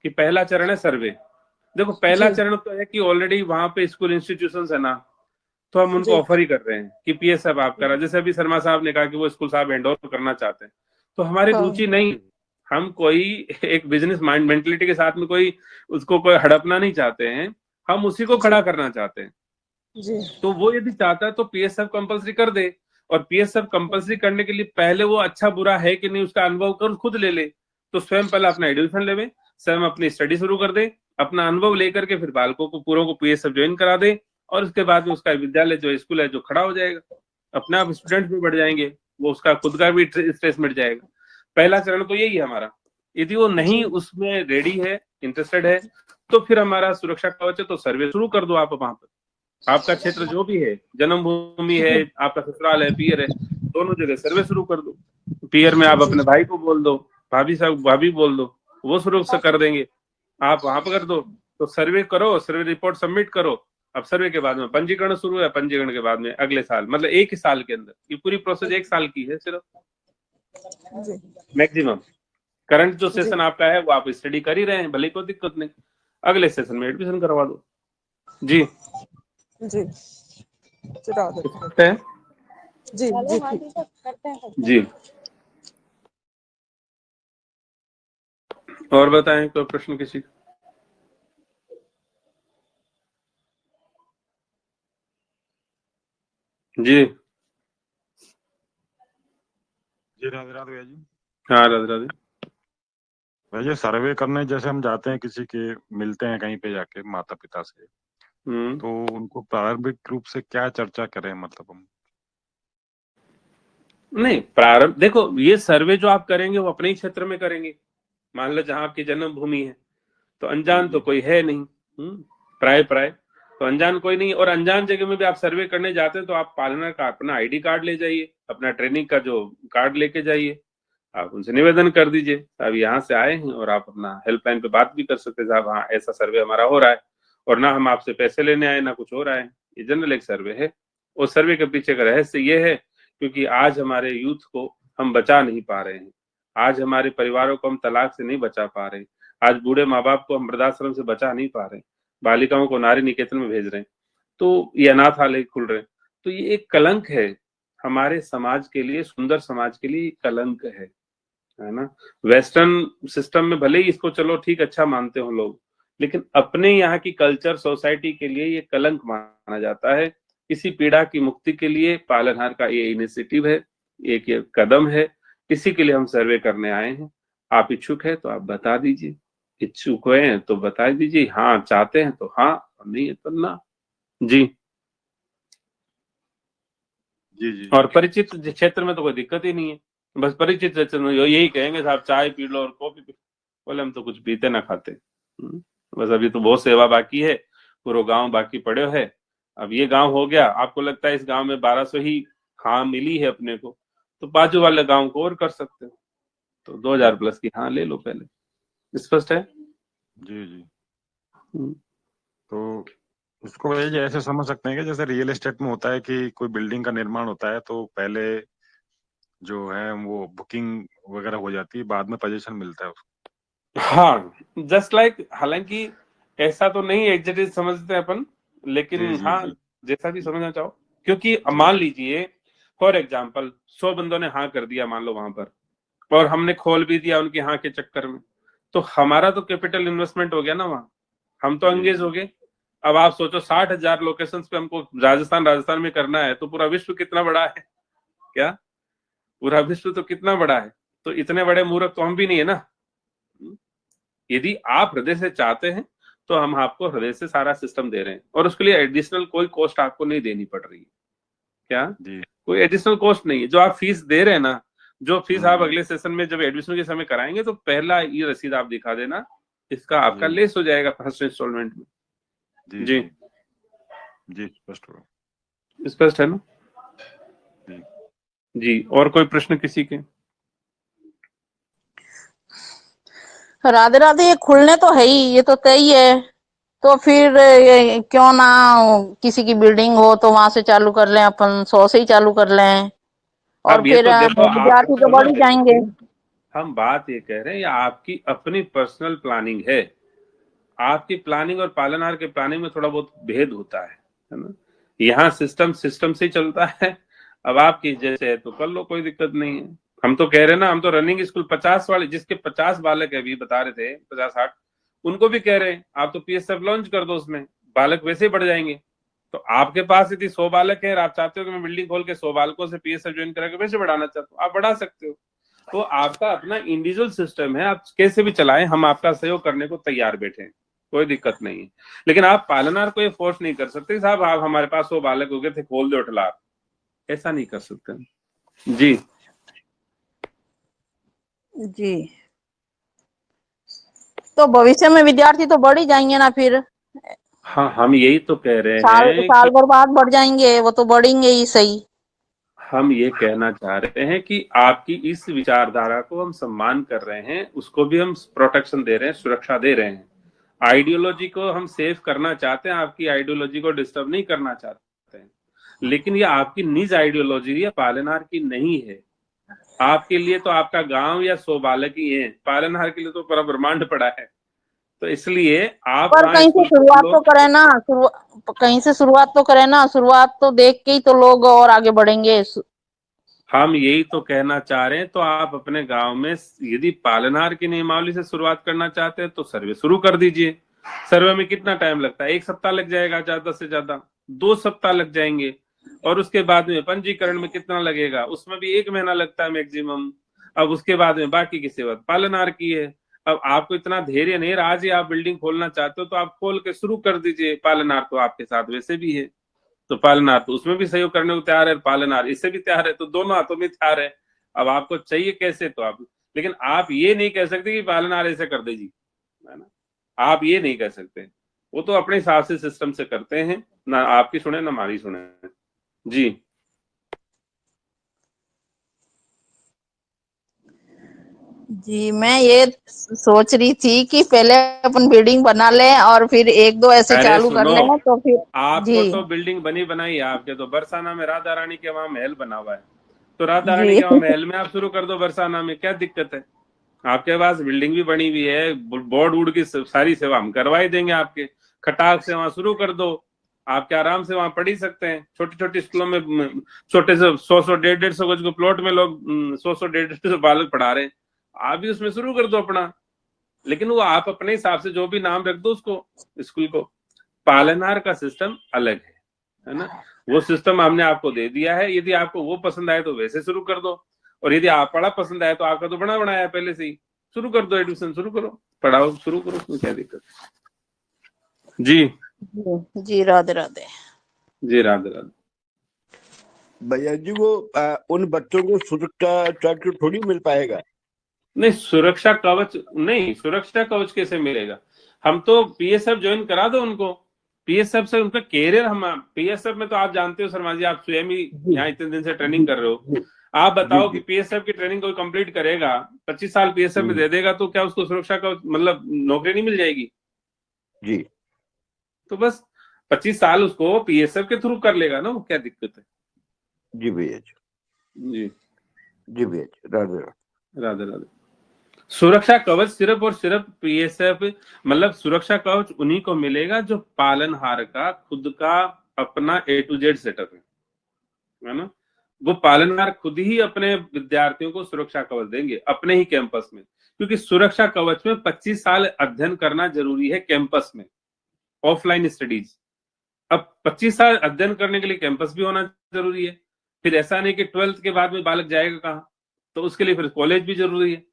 कि पहला चरण है सर्वे। देखो पहला जी चरण तो है कि ऑलरेडी वहां पे स्कूल इंस्टीट्यूशंस है ना, तो हम उनको जी ऑफर ही कर रहे हैं कि पीएसएफ आप करा, जैसे अभी शर्मा साहब ने कहा कि वो स्कूल साहब हैंड ओवर करना चाहते हैं, तो हमारी हाँ रुचि नहीं, हम कोई एक बिजनेस माइंड मेंटेलिटी के साथ में कोई उसको कोई हड़पना नहीं चाहते हैं, हम उसी को जी खड़ा करना चाहते हैं। जी तो वो यदि चाहता है तो पीएसएफ कंपलसरी कर दे, और पीएसएफ कंपलसरी करने के लिए पहले वो अच्छा बुरा है कि नहीं उसका अनुभव कर खुद ले ले। तो स्वयं पहले अपना एडमिशन ले, स्वयं अपनी स्टडी शुरू कर दे, अपना अनुभव लेकर के फिर बालकों को पूरों को पीएसएफ ज्वाइन करा दे, और उसके बाद में उसका विद्यालय जो स्कूल है जो खड़ा हो जाएगा, अपने आप स्टूडेंट भी बढ़ जाएंगे, वो उसका खुद का भी स्ट्रेस मिट जाएगा। पहला चरण तो यही है हमारा। यदि वो नहीं जी उसमें रेडी है, इंटरेस्टेड है, तो फिर हमारा सुरक्षा कवच है, तो सर्वे शुरू कर दो आप वहां पर। आपका क्षेत्र जो भी है, जन्मभूमि है, आपका ससुराल है, पियर है, दोनों जगह सर्वे शुरू कर दो। पियर में आप जी अपने भाई को बोल दो, भाभी साहब भाभी बोल दो, वो शुरू से कर देंगे, आप वहां पर कर दो। तो सर्वे करो, सर्वे रिपोर्ट सबमिट करो, अब सर्वे के बाद में पंजीकरण शुरू है, पंजीकरण के बाद में अगले साल, मतलब एक ही साल के अंदर, ये पूरी प्रोसेस 1 साल की है सिर्फ मैक्सिमम। करंट जो सेशन आपका है वो आप स्टडी कर ही रहे हैं, भले कोई दिक्कत नहीं, अगले सेशन में एडमिशन करवा दो। जी जी चला सकते हैं। जी जी ठीक। जी और बताएं कोई प्रश्न किसी का? जी जी राधे राधे भैया जी। हाँ राधे राधे। भैया सर्वे करने जैसे हम जाते हैं, किसी के मिलते हैं कहीं पे जाके माता पिता से, तो उनको प्रारंभिक रूप से क्या चर्चा करें, मतलब हम? नहीं, प्रारंभ देखो, ये सर्वे जो आप करेंगे वो अपने ही क्षेत्र में करेंगे। मान लो जहां आपकी जन्मभूमि है तो अनजान तो कोई है नहीं, प्राय तो अनजान कोई नहीं। और अनजान जगह में भी आप सर्वे करने जाते हैं तो आप पालना का अपना आईडी कार्ड ले जाइए, अपना ट्रेनिंग का जो कार्ड लेके जाइए, आप उनसे निवेदन कर दीजिए आप यहाँ से आए हैं, और आप अपना हेल्पलाइन पे बात भी कर सकते हैं, साहब हाँ ऐसा सर्वे हमारा हो रहा है, और ना हम आपसे पैसे लेने आए ना कुछ हो रहा है, ये जनरल एक सर्वे है। उस सर्वे के पीछे का रहस्य ये है क्योंकि आज हमारे यूथ को हम बचा नहीं पा रहे हैं, आज हमारे परिवारों को हम तलाक से नहीं बचा पा रहे हैं, आज बूढ़े माँ बाप को हम वृद्धाश्रम से बचा नहीं पा रहे हैं, बालिकाओं को नारी निकेतन में भेज रहे हैं, तो ये अनाथालय खुल रहे हैं। तो ये एक कलंक है हमारे समाज के लिए, सुंदर समाज के लिए कलंक है ना। वेस्टर्न सिस्टम में भले ही इसको चलो ठीक अच्छा मानते हो लोग, लेकिन अपने यहाँ की कल्चर सोसाइटी के लिए ये कलंक माना जाता है। इसी पीड़ा की मुक्ति के लिए पालनहार का ये इनिशिएटिव है, एक ये कदम है, इसी के लिए हम सर्वे करने आए हैं। आप इच्छुक है तो आप बता दीजिए, इच्छुक हैं तो बता दीजिए, हाँ चाहते हैं तो हाँ, और नहीं है तो ना। जी जी जी और परिचित क्षेत्र में तो कोई दिक्कत ही नहीं है, बस परिचित क्षेत्र में यही कहेंगे साहब चाय पी लो और कॉफी पी, बोले हम तो कुछ पीते ना खाते। बस अभी तो बहुत सेवा बाकी है, पूरा गांव बाकी पड़े है। अब ये गांव हो गया, आपको लगता है इस गांव में 1200 ही हाँ मिली है अपने को, तो बाजू वाले गांव को और कर सकते हो, तो 2000 प्लस की हाँ ले लो पहले। स्पष्ट है? जी जी। हम्म। तो उसको ये ऐसे समझ सकते हैं कि जैसे रियल एस्टेट में होता है कि कोई बिल्डिंग का निर्माण होता है तो पहले जो है वो बुकिंग वगैरह हो जाती है, बाद में पोजीशन मिलता है उसको। हाँ जस्ट लाइक, हालांकि ऐसा तो नहीं एग्जैक्टली समझते हैं अपन, लेकिन जी जी हाँ जी जैसा भी समझना चाहो, क्योंकि अब जी मान लीजिए फॉर एग्जाम्पल 100 बंदों ने हाँ कर दिया मान लो वहां पर, और हमने खोल भी दिया उनकी हाँ के चक्कर में, तो हमारा तो कैपिटल इन्वेस्टमेंट हो गया ना वहां, हम तो जी एंगेज हो गए। अब आप सोचो 60,000 लोकेशंस पे हमको राजस्थान में करना है, तो पूरा विश्व कितना बड़ा है, क्या पूरा विश्व तो कितना बड़ा है, तो इतने बड़े मूर्ख तो हम भी नहीं है ना। यदि आप हृदय से चाहते हैं तो हम आपको हृदय से सारा सिस्टम दे रहे हैं, और उसके लिए एडिशनल कोई कॉस्ट आपको नहीं देनी पड़ रही है। क्या जी। कोई एडिशनल कॉस्ट नहीं है, जो आप फीस दे रहे हैं ना, जो फीस आप हम्म, अगले सेशन में जब एडमिशन के समय कराएंगे तो पहला ये रसीद आप दिखा देना, इसका आपका जी लेस हो जाएगा फर्स्ट इंस्टॉलमेंट में। जी जी जी जी स्पष्ट हो। स्पष्ट है ना? जी जी और कोई प्रश्न किसी के? राधे राधे, ये खुलने तो है ही, ये तो तय ही है, तो फिर क्यों ना किसी की बिल्डिंग हो तो वहां से चालू कर लें, अपन 100 से ही चालू कर लें, और अब ये फिर तो देखो आप विद्यार्थी तो बढ़ सुनो, ही जाएंगे। हम बात ये कह रहे हैं, ये आपकी अपनी पर्सनल प्लानिंग है, आपकी प्लानिंग और पालनहार के प्लानिंग में थोड़ा बहुत भेद होता है ना। यहाँ सिस्टम से ही चलता है, अब आपकी जैसे है तो कर लो, कोई दिक्कत नहीं है। हम तो कह रहे हैं ना, हम तो रनिंग स्कूल 50 वाले, जिसके 50 बालक है, अभी बता रहे थे 50-60, उनको भी कह रहे हैं आप तो पीएसएफ लॉन्च कर दो, उसमें बालक वैसे ही बढ़ जाएंगे। तो आपके पास यदि 100 बालक है और आप चाहते हो कि मैं बिल्डिंग खोल के 100 बालकों से पीएसएफ ज्वाइन करा के वैसे बढ़ाना चाहते हो, आप बढ़ा सकते हो। तो आपका अपना इंडिविजुअल सिस्टम है, आप कैसे भी चलाएं, हम आपका सहयोग करने को तैयार बैठे हैं, कोई दिक्कत नहीं है। लेकिन आप पालनहार को ये फोर्स नहीं कर सकते साहब आप हमारे पास 100 बालक हो गए थे खोल दो ठलार, ऐसा नहीं कर सकते। जी जी तो भविष्य में विद्यार्थी तो बढ़ ही जाएंगे ना फिर, हाँ, हम यही तो कह रहे साल हैं साल कि भर बाद बढ़ जाएंगे, वो तो बढ़ेंगे ही सही। हम ये कहना चाह रहे हैं कि आपकी इस विचारधारा को हम सम्मान कर रहे हैं, उसको भी हम प्रोटेक्शन दे रहे हैं, सुरक्षा दे रहे हैं। आइडियोलॉजी को हम सेव करना चाहते हैं, आपकी आइडियोलॉजी को डिस्टर्ब नहीं करना चाहते हैं, लेकिन ये आपकी निज आइडियोलॉजी है, पालनहार की नहीं है। आपके लिए तो आपका गांव या 100 बालक ही है, पालनहार के लिए तो पूरा ब्रह्मांड पड़ा है। तो इसलिए आप पर वहां कहीं से स्कूल शुरुआत खोलो। तो करें ना, कहीं से शुरुआत तो करें ना, शुरुआत तो देख के ही तो लोग और आगे बढ़ेंगे। हम यही तो कहना चाह रहे हैं। तो आप अपने गांव में यदि पालनहार की नियमावली से शुरुआत करना चाहते हैं तो सर्वे शुरू कर दीजिए। सर्वे में कितना टाइम लगता है? 1 सप्ताह लग जाएगा, ज्यादा से ज्यादा 2 सप्ताह लग जाएंगे। और उसके बाद में पंजीकरण में कितना लगेगा? उसमें भी 1 महीना लगता है मैक्सिमम। अब उसके बाद में बाकी की सेवा पालनहार की है। अब आपको इतना धैर्य नहीं, आज ही आप बिल्डिंग खोलना चाहते हो तो आप खोल के शुरू कर दीजिए। पालनहार तो आपके साथ वैसे भी है, तो पालनहार तो उसमें भी सहयोग करने को तैयार है, पालनहार इससे भी तैयार है, तो दोनों हाथों में तैयार है। अब आपको चाहिए कैसे तो आप, लेकिन आप ये नहीं कह सकते कि पालनहार ऐसे कर दे जी, है ना? आप ये नहीं कह सकते। वो तो अपने हिसाब से सिस्टम से करते हैं, ना आपकी सुने ना हमारी सुने। जी जी, मैं ये सोच रही थी कि पहले अपन बिल्डिंग बना लें और फिर 1-2 ऐसे अरे चालू कर सुनो, लें तो फिर। आपको जी तो बिल्डिंग बनी बनाई है। आपके तो बरसाना में राधा रानी के वहां महल बना हुआ है, तो राधा रानी जी के वहां महल में आप शुरू कर दो बरसाना में, क्या दिक्कत है? आपके पास बिल्डिंग भी बनी हुई है, बोर्ड वोर्ड की सारी सेवा हम करवाई देंगे आपके। खटाक से वहां शुरू कर दो, आपके आराम से वहां पढ़ ही सकते हैं। छोटी छोटी स्कूलों में छोटे से 100-100 150-150 गज के प्लॉट में लोग 100-100 150 बालक पढ़ा रहे हैं। आप भी उसमें शुरू कर दो अपना, लेकिन वो आप अपने हिसाब से जो भी नाम रख दो उसको, स्कूल को। पालनहार का सिस्टम अलग है ना? वो सिस्टम हमने आपको दे दिया है। यदि आपको वो पसंद आए तो वैसे शुरू कर दो, और यदि आप पढ़ा पसंद आए तो आपका तो बना बनाया पहले से ही, शुरू कर दो, एडमिशन शुरू करो, पढ़ाओ शुरू करो, उसमें क्या दिक्कत? जी जी, राधे राधे। जी राधे राधे। भैया जी वो उन बच्चों को सुरक्षा चक्र थोड़ी मिल पाएगा। नहीं, सुरक्षा कवच नहीं, सुरक्षा कवच कैसे मिलेगा? हम तो पीएसएफ ज्वाइन करा दो उनको। पीएसएफ से उनका कैरियर, हम पीएसएफ में तो आप जानते हो शर्मा जी, आप स्वयं ही जी यहाँ इतने दिन से जी ट्रेनिंग कर रहे हो। जी आप जी बताओ कि जी पीएसएफ की ट्रेनिंग कोई कंप्लीट करेगा, 25 साल पीएसएफ में दे देगा, तो क्या उसको सुरक्षा का मतलब नौकरी नहीं मिल जाएगी? जी तो बस 25 साल उसको पीएसएफ के थ्रू कर लेगा ना, वो क्या दिक्कत है? जी भैया जी जी भैया जी, राधे राधे। राधे राधे। सुरक्षा कवच सिर्फ और सिर्फ पीएसएफ, मतलब सुरक्षा कवच उन्हीं को मिलेगा जो पालनहार का खुद का अपना A to Z सेटअप है ना? वो पालनहार खुद ही अपने विद्यार्थियों को सुरक्षा कवच देंगे अपने ही कैंपस में, क्योंकि सुरक्षा कवच में 25 साल अध्ययन करना जरूरी है कैंपस में, ऑफलाइन स्टडीज। अब 25 साल अध्ययन करने के लिए कैंपस भी होना जरूरी है। फिर ऐसा नहीं कि 12th के बाद में बालक जाएगा कहाँ, तो उसके लिए फिर कॉलेज भी जरूरी है।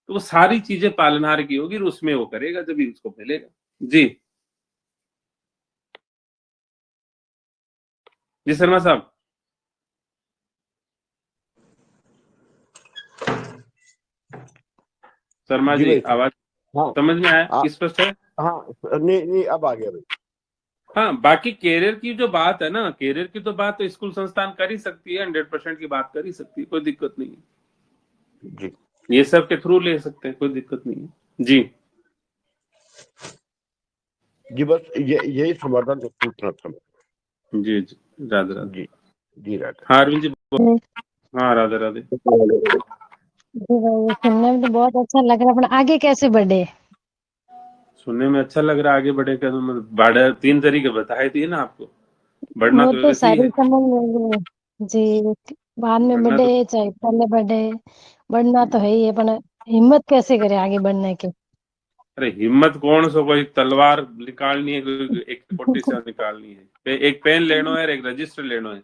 तो वो सारी चीजें पालनहार की होगी, उसमें वो करेगा जब भी उसको मिलेगा। जी जी शर्मा साहब। शर्मा जी जी, भाई साहब। आवाज हाँ समझ में आया, हाँ स्पष्ट है? हाँ नहीं नहीं अब आ गया भाई। हाँ, बाकी कैरियर की जो बात है ना, कैरियर की तो बात तो स्कूल संस्थान कर ही सकती है, 100% की बात कर ही सकती है, कोई दिक्कत नहीं है। जी ये सब के थ्रू ले सकते हैं, कोई दिक्कत नहीं है। जी जी बस यही समाधान पूछना था। जी जी राधे राधे। जी जी राधे। हाँ अरविंद जी हाँ राधे राधे। जी भाई, सुनने में तो बहुत अच्छा लग रहा है, पर आगे कैसे बढ़े? सुनने में अच्छा लग रहा है, आगे बढ़े क्या? तो बढ़े 3 तरीके बताए दिए ना आपको। बढ़ना वो तो तो वैसे ही सारी है, समझ में जी, बाद में बढ़ना तो। बढ़े चाहे पहले बढ़े, बढ़ना तो है ही है, पर हिम्मत कैसे करे आगे बढ़ने की? अरे हिम्मत कौन सो, कोई तलवार निकालनी है, कोई एक 47 निकालनी है, एक पेन लेनो है, एक रजिस्टर लेनो है,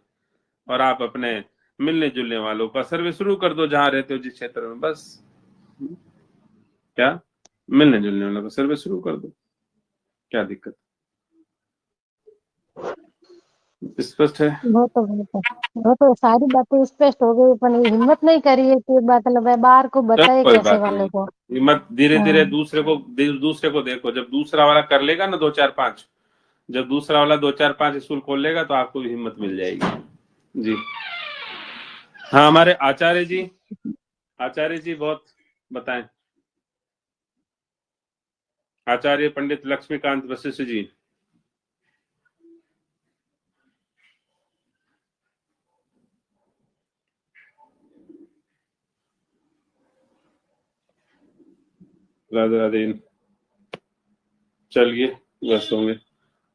और आप अपने मिलने जुलने वालों का सर्वे शुरू कर दो जहां रहते हो, जिस क्षेत्र में, बस। क्या, मिलने जुलने वालों का सर्वे शुरू कर दो, क्या दिक्कत? स्पष्ट है? वो तो सारी बातें स्पष्ट हो गई, पर ये हिम्मत नहीं करी है कि मतलब है बाहर को चलो बताए कोई कैसे बात नहीं, वालों को। हिम्मत धीरे धीरे हाँ दूसरे को देखो। जब दूसरा वाला कर लेगा ना 2-4-5, जब दूसरा वाला 2-4-5 स्कूल खोल लेगा तो आपको भी हिम्मत मिल जाएगी। जी हाँ, हमारे आचार्य जी बहुत बताएं। आचार्य पंडित लक्ष्मीकांत वशिष्ठ जी। राधे राधे। चलिए व्यस्त होंगे।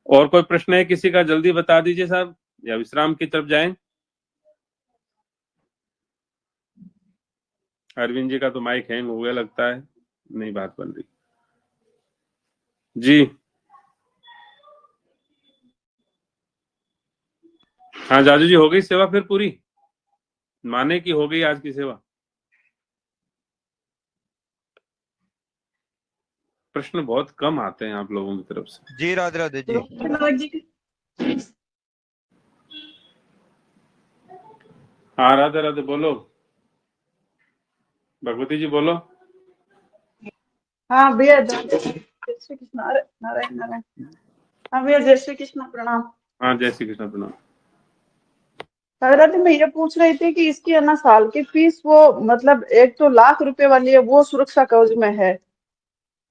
और कोई प्रश्न है किसी का? जल्दी बता दीजिए साहब, या विश्राम की तरफ जाएं। अरविंद जी का तो माइक हैंग हो गया लगता है, नहीं बात बन रही जी। हाँ जाजू जी, हो गई सेवा फिर पूरी? माने की हो गई आज की सेवा? प्रश्न बहुत कम आते हैं आप लोगों की तरफ से। जी राधे राधे जी। हाँ राधे राधे, बोलो भगवती जी, बोलो। हाँ भैया, जय श्री कृष्ण। नारायण नारायण। हाँ भैया, जय श्री कृष्ण, प्रणाम। हाँ जय श्री कृष्ण, प्रणाम। राधे, मैं ये पूछ रही थी कि इसकी है ना साल की फीस, वो मतलब एक तो ₹1,00,000 वाली है, वो सुरक्षा कवच में है,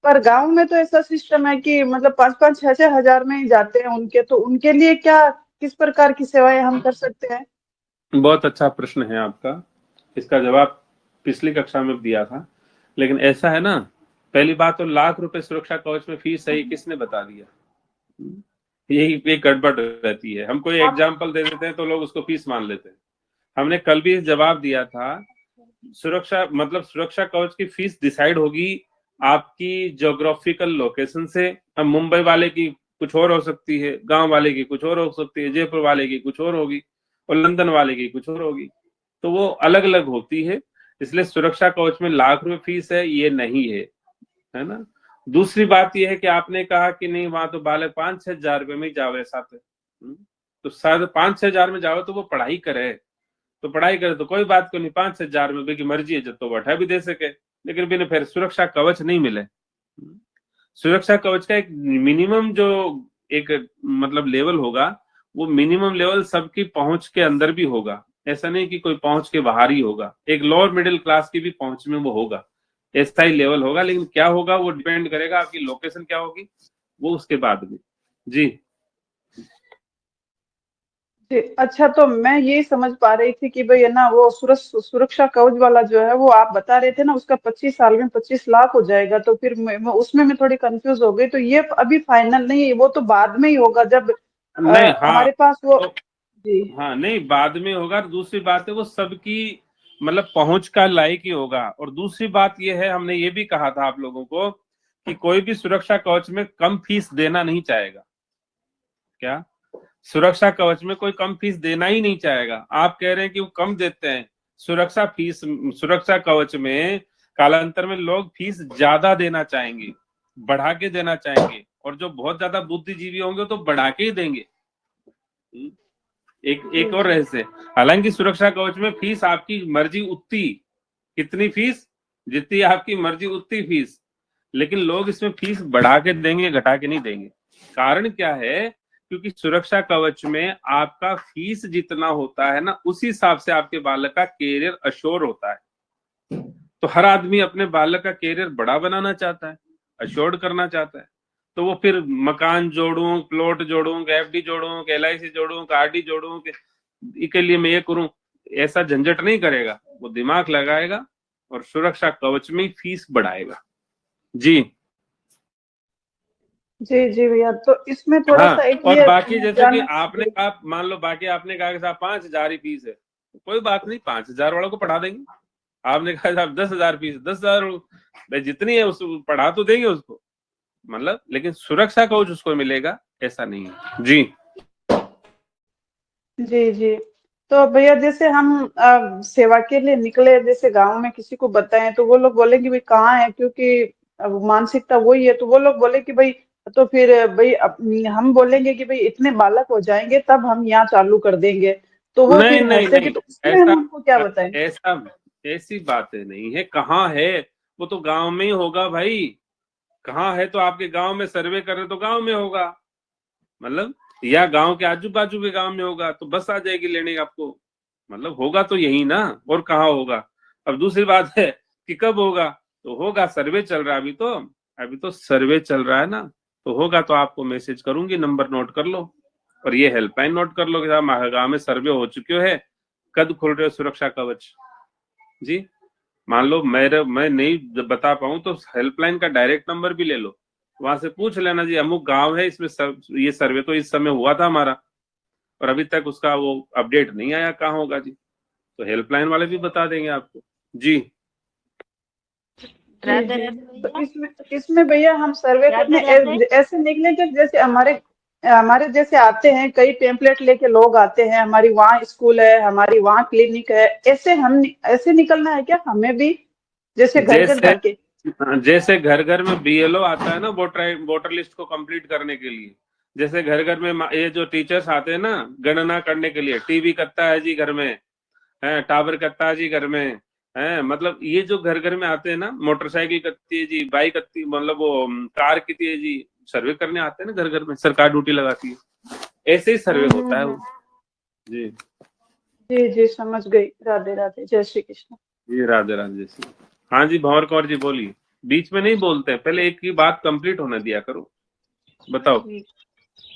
पर गांव में तो ऐसा सिस्टम है कि मतलब 5-5, 6-6 हजार में ही जाते हैं उनके, तो उनके लिए क्या, किस प्रकार की सेवाएं हम कर सकते हैं? बहुत अच्छा प्रश्न है आपका। इसका जवाब पिछली कक्षा में दिया था, लेकिन ऐसा है ना, पहली बात तो ₹1,00,000 सुरक्षा कवच में फीस है, ये किसने बता दिया? यही एक गड़बड़ रहती है। हम कोई एग्जाम्पल दे देते हैं तो लोग उसको फीस मान लेते हैं। हमने कल भी जवाब दिया था, सुरक्षा कवच की फीस डिसाइड होगी आपकी ज्योग्राफिकल लोकेशन से। अब मुंबई वाले की कुछ और हो सकती है, गांव वाले की कुछ और हो सकती है, जयपुर वाले की कुछ और होगी, और लंदन वाले की कुछ और होगी, तो वो अलग अलग होती है। इसलिए सुरक्षा कवच में ₹1,00,000 फीस है, ये नहीं है ना। दूसरी बात यह है कि आपने कहा कि नहीं वहां तो बालक 5-6 हजार रुपए में ही जावे साथ, तो शायद 5-6 हजार में जाओ तो वो पढ़ाई करे, तो पढ़ाई करे तो कोई बात को नहीं, 5-6 हजार में की मर्जी है जब तो बैठा भी दे सके, लेकिन बिना फिर सुरक्षा कवच नहीं मिले। सुरक्षा कवच का एक मिनिमम जो एक मतलब लेवल होगा, वो मिनिमम लेवल सबकी पहुंच के अंदर भी होगा। ऐसा नहीं कि कोई पहुंच के बाहर ही होगा, एक लोअर मिडिल क्लास की भी पहुंच में वो होगा, ऐसा ही लेवल होगा। लेकिन क्या होगा वो डिपेंड करेगा आपकी लोकेशन क्या होगी, वो उसके बाद में। जी जी, अच्छा, तो मैं ये समझ पा रही थी कि भाई है ना, वो सुरक्षा कवच वाला जो है वो आप बता रहे थे ना, उसका 25 साल में 25 लाख हो जाएगा, तो फिर उसमें मैं थोड़ी कंफ्यूज हो गई। तो ये अभी फाइनल नहीं है, वो तो बाद में ही होगा जब नहीं, हाँ हमारे पास वो। तो जी हाँ नहीं, बाद में होगा। दूसरी बात है वो सबकी मतलब पहुंच का लायक ही होगा। और दूसरी बात ये है, हमने ये भी कहा था आप लोगों को कि कोई भी सुरक्षा कवच में कम फीस देना नहीं चाहेगा। क्या सुरक्षा कवच में कोई कम फीस देना ही नहीं चाहेगा? आप कह रहे हैं कि वो कम देते हैं सुरक्षा कवच में कालांतर में लोग फीस ज्यादा देना चाहेंगे, बढ़ा के देना चाहेंगे, और जो बहुत ज्यादा बुद्धिजीवी होंगे तो बढ़ा के ही देंगे। एक और रहस्य, हालांकि सुरक्षा कवच में फीस आपकी मर्जी उतनी, कितनी फीस, जितनी आपकी मर्जी उतनी फीस, लेकिन लोग इसमें फीस बढ़ा के देंगे, घटा के नहीं देंगे। कारण क्या है? क्योंकि सुरक्षा कवच में आपका फीस जितना होता है ना, उसी हिसाब से आपके बालक का कैरियर अश्योर होता है। तो हर आदमी अपने बालक का कैरियर बड़ा बनाना चाहता है, अश्योर्ड करना चाहता है। तो वो फिर मकान जोड़ूं, प्लॉट जोड़ूं, एफडी जोड़ूं, LIC जोड़ूं, आरडी जोड़ूं, के लिए मैं ये करूं, ऐसा झंझट नहीं करेगा। वो दिमाग लगाएगा और सुरक्षा कवच में फीस बढ़ाएगा। जी जी जी भैया, तो इसमें थोड़ा हाँ, सा एक और ये बाकी जैसे कि आपने जी। आप मान लो, बाकी आपने कहा कि साहब 5,000 ही फीस है, तो कोई बात नहीं, 5,000 वालों को पढ़ा देंगे। आपने कहा साहब 10,000 फीस, 10,000 भाई जितनी है उस पढ़ा तो देंगे उसको, मतलब, लेकिन सुरक्षा कवच उसको मिलेगा ऐसा नहीं है। जी जी जी, तो भैया जैसे हम सेवा के लिए निकले, जैसे गांव में किसी को बताएं तो वो लोग बोले कि भाई कहाँ है, क्योंकि अब मानसिकता वही है, तो वो लोग बोले कि भाई, तो फिर भाई हम बोलेंगे कि भाई इतने बालक हो जाएंगे तब हम यहाँ चालू कर देंगे, तो वो नहीं फिर नहीं हंसेगी, नहीं, तो उसमें हम ऐसा उनको क्या बताएं? ऐसा ऐसी बातें नहीं है। कहाँ है? वो तो गांव में ही होगा भाई। कहाँ है तो आपके गांव में सर्वे कर रहे तो गांव में होगा, मतलब, या गांव के आजू बाजू के गांव में होगा तो बस आ जाएगी लेने आपको, मतलब होगा तो यही ना, और कहाँ होगा? अब दूसरी बात है कि कब होगा, तो होगा, सर्वे चल रहा है अभी तो, अभी तो सर्वे चल रहा है ना, तो होगा तो आपको मैसेज करूंगी, नंबर नोट कर लो और ये हेल्पलाइन नोट कर लो कि साहब महागांव में सर्वे हो चुके है, कद खोल रहे हो सुरक्षा कवच जी। मान लो मैं नहीं बता पाऊं तो हेल्पलाइन का डायरेक्ट नंबर भी ले लो, वहां से पूछ लेना जी अमुक गांव है, इसमें ये सर्वे तो इस समय हुआ था हमारा और अभी तक उसका वो अपडेट नहीं आया, कहाँ होगा जी, तो हेल्पलाइन वाले भी बता देंगे आपको जी। जी जी। तो इसमें भैया हम सर्वे करने ऐसे निकले कि जैसे हमारे जैसे आते हैं, कई टेम्पलेट लेके लोग आते हैं, हमारी वहाँ स्कूल है, हमारी वहाँ क्लिनिक है, ऐसे निकलना है क्या हमें भी, जैसे घर घर जाके? जैसे घर घर में BLO आता है ना वोटर लिस्ट को कंप्लीट करने के लिए, जैसे घर घर में ये जो टीचर्स आते हैं ना गणना करने के लिए, टीवी कत्ता है जी घर में, है टावर कत्ता है जी घर में, है मतलब ये जो घर घर में आते हैं ना, मोटरसाइकिल कत्ती है जी, बाइक कत्ती, मतलब वो कार कितनी है जी, सर्वे करने आते हैं ना घर घर में, सरकार ड्यूटी लगाती है, ऐसे ही सर्वे होता है वो जी। जी जी समझ गई। राधे राधे, जय श्री कृष्ण जी। राधे राधे जी। हाँ जी भंवर कौर जी बोलिए, बीच में नहीं बोलते, पहले एक की बात कंप्लीट होने दिया करो, बताओ।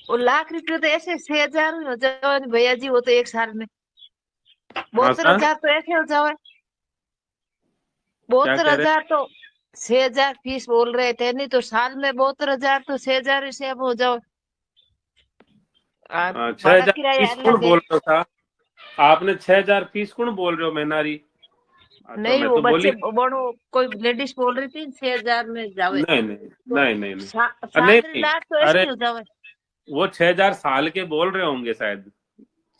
वो लाख रुपये तो ऐसे 6,000 हो जाओ भैया जी, वो तो एक साल में 72,000 तो ऐसे हो जाओ, 72,000 तो 6,000 फीस बोल रहे थे, नहीं तो साल में 72,000 तो 6,000 से अब हो जाओ। 6,000 फीस कौन बोल रहा था? आपने 6,000 फीस कौन बोल रहे हो मैनारी? नहीं वो बच्चे बड़ो कोई लेडीज बोल रही थी 6,000 में जावे। नहीं 7,00,000 तो ऐसे हो जावे। वो 6,000 साल के बोल रहे होंगे शायद।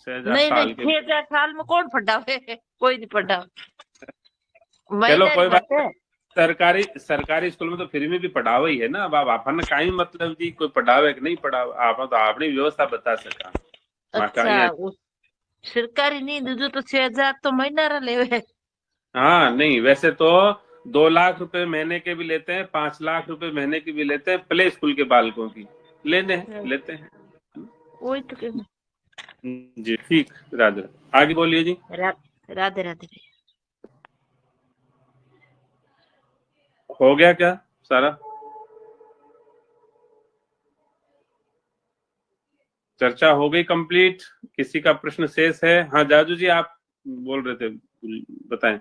6,000 साल के। 6,000 साल में कौन पढ़ावे? कोई नहीं पढ़ावे। चलो कोई बात नहीं, सरकारी स्कूल में तो फ्री में भी पढ़ावा ही है ना। अब अपन का ही मतलब जी कोई पढ़ावे कि नहीं पढ़ावे, आप तो आपने व्यवस्था बता सका। अच्छा सरकारी नहीं दो तो 6,000 तो महीना ले। हाँ नहीं, वैसे तो 2 लाख रुपए महीने के भी लेते हैं, 5 लाख रुपए महीने की भी लेते हैं, प्ले स्कूल के बालकों की लेते हैं। वही तो जी ठीक। राधे आगे बोलिए जी। राधे राधे। हो गया क्या सारा? चर्चा हो गई कंप्लीट? किसी का प्रश्न शेष है? हाँ जाजू जी आप बोल रहे थे, बताएं।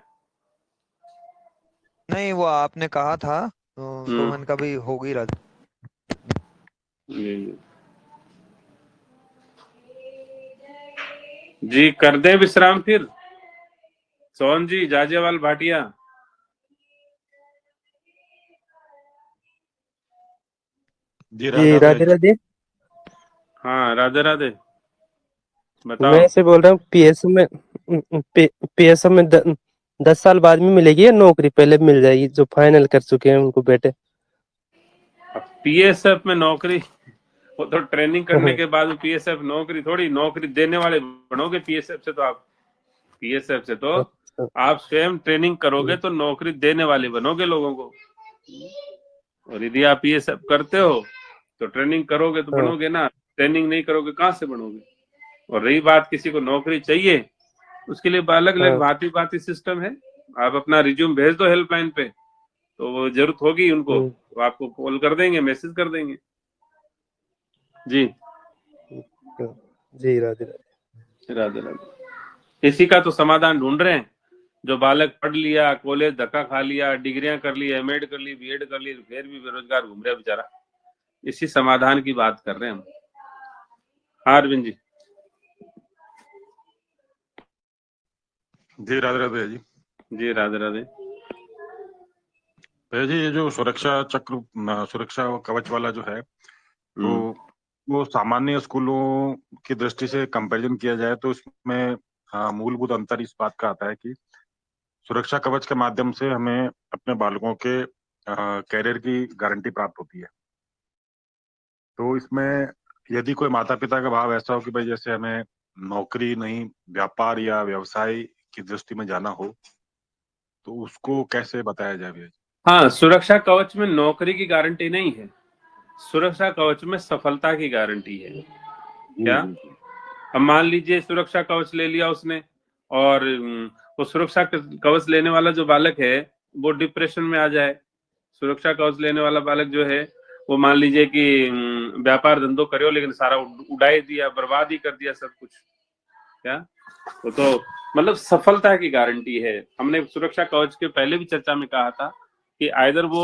नहीं वो आपने कहा था तो मन का भी हो गई राधे। जी कर दें विश्राम फिर? सोहन जी, जाजेवाल भाटिया। जी राधे राधे। हाँ राधे राधे, बताओ। मैं ऐसे बोल रहा हूँ PSO में 10 साल बाद में मिलेगी या नौकरी पहले मिल जाएगी, जो फाइनल कर चुके हैं उनको बेटे? PSF में नौकरी, वो तो ट्रेनिंग करने के बाद PSF नौकरी थोड़ी, नौकरी देने वाले बनोगे PSF से। तो आप PSF से तो आप स्वयं ट्रेनिंग करोगे तो नौकरी देने वाले बनोगे लोगों को। और यदि आप PSF करते हो तो ट्रेनिंग करोगे तो बनोगे ना, ट्रेनिंग नहीं करोगे कहाँ से बनोगे। और रही बात किसी को नौकरी चाहिए, उसके लिए अलग अलग भांति सिस्टम है। आप अपना रिज्यूम भेज दो हेल्पलाइन पे, तो वो जरूरत होगी उनको तो आपको कॉल कर देंगे, मैसेज कर देंगे जी। जी राधे राधे। राधे राधे। इसी का तो समाधान ढूंढ रहे हैं। जो बालक पढ़ लिया, कॉलेज धक्का खा लिया, डिग्रियां कर ली, MAd कर ली, BEd कर ली, फिर भी बेरोजगार घूम रहा बेचारा, इसी समाधान की बात कर रहे हैं हम। हाँ अरविंद जी। जी राधे राधे जी। जी राधे राधे भैया जी, ये जो सुरक्षा चक्र, सुरक्षा कवच वाला जो है, तो वो सामान्य स्कूलों की दृष्टि से कंपैरिजन किया जाए तो इसमें मूलभूत अंतर इस बात का आता है कि सुरक्षा कवच के माध्यम से हमें अपने बालकों के कैरियर की गारंटी प्राप्त होती है। तो इसमें यदि कोई माता पिता का भाव ऐसा हो कि भाई जैसे हमें नौकरी नहीं, व्यापार या व्यवसाय की दृष्टि में जाना हो, तो उसको कैसे बताया जाए भैया? हाँ, सुरक्षा कवच में नौकरी की गारंटी नहीं है, सुरक्षा कवच में सफलता की गारंटी है। क्या? अब मान लीजिए सुरक्षा कवच ले लिया उसने, और वो सुरक्षा कवच लेने वाला जो बालक है वो डिप्रेशन में आ जाए, सुरक्षा कवच लेने वाला बालक जो है वो मान लीजिए कि व्यापार धंधो करो लेकिन सारा उड़ाई दिया, बर्बाद ही कर दिया सब कुछ, क्या वो तो मतलब सफलता की गारंटी है। हमने सुरक्षा कवच के पहले भी चर्चा में कहा था कि आइदर वो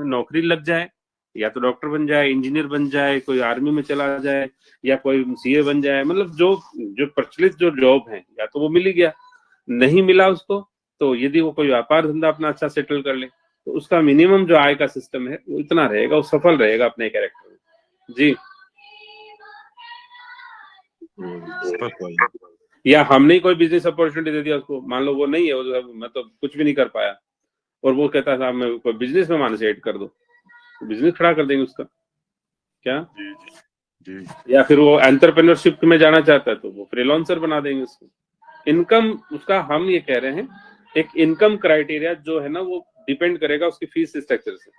नौकरी लग जाए, या तो डॉक्टर बन जाए, इंजीनियर बन जाए, कोई आर्मी में चला जाए, या कोई सीए बन जाए, मतलब जो जो प्रचलित जो जॉब है या तो वो मिल ही गया, नहीं मिला उसको तो यदि वो कोई व्यापार धंधा अपना अच्छा सेटल कर ले तो उसका मिनिमम जो आय का सिस्टम है वो इतना रहेगा, वो सफल रहेगा अपने कैरेक्टर में। जी स्पष्ट हुआ। या हमने कोई बिजनेस अपॉर्चुनिटी दे दिया उसको, मान लो वो नहीं है, वो मतलब कुछ भी नहीं कर पाया और वो कहता था मैं कोई बिजनेस में मान से ऐड कर दो, बिजनेस खड़ा कर देंगे उसका, क्या जी जी जी। या फिर वो एंटरप्रेन्योरशिप में जाना चाहता है तो वो फ्रीलांसर बना देंगे उसको। इनकम उसका हम ये कह रहे हैं एक इनकम क्राइटेरिया जो है ना वो डिपेंड करेगा उसकी फीस स्ट्रक्चर से,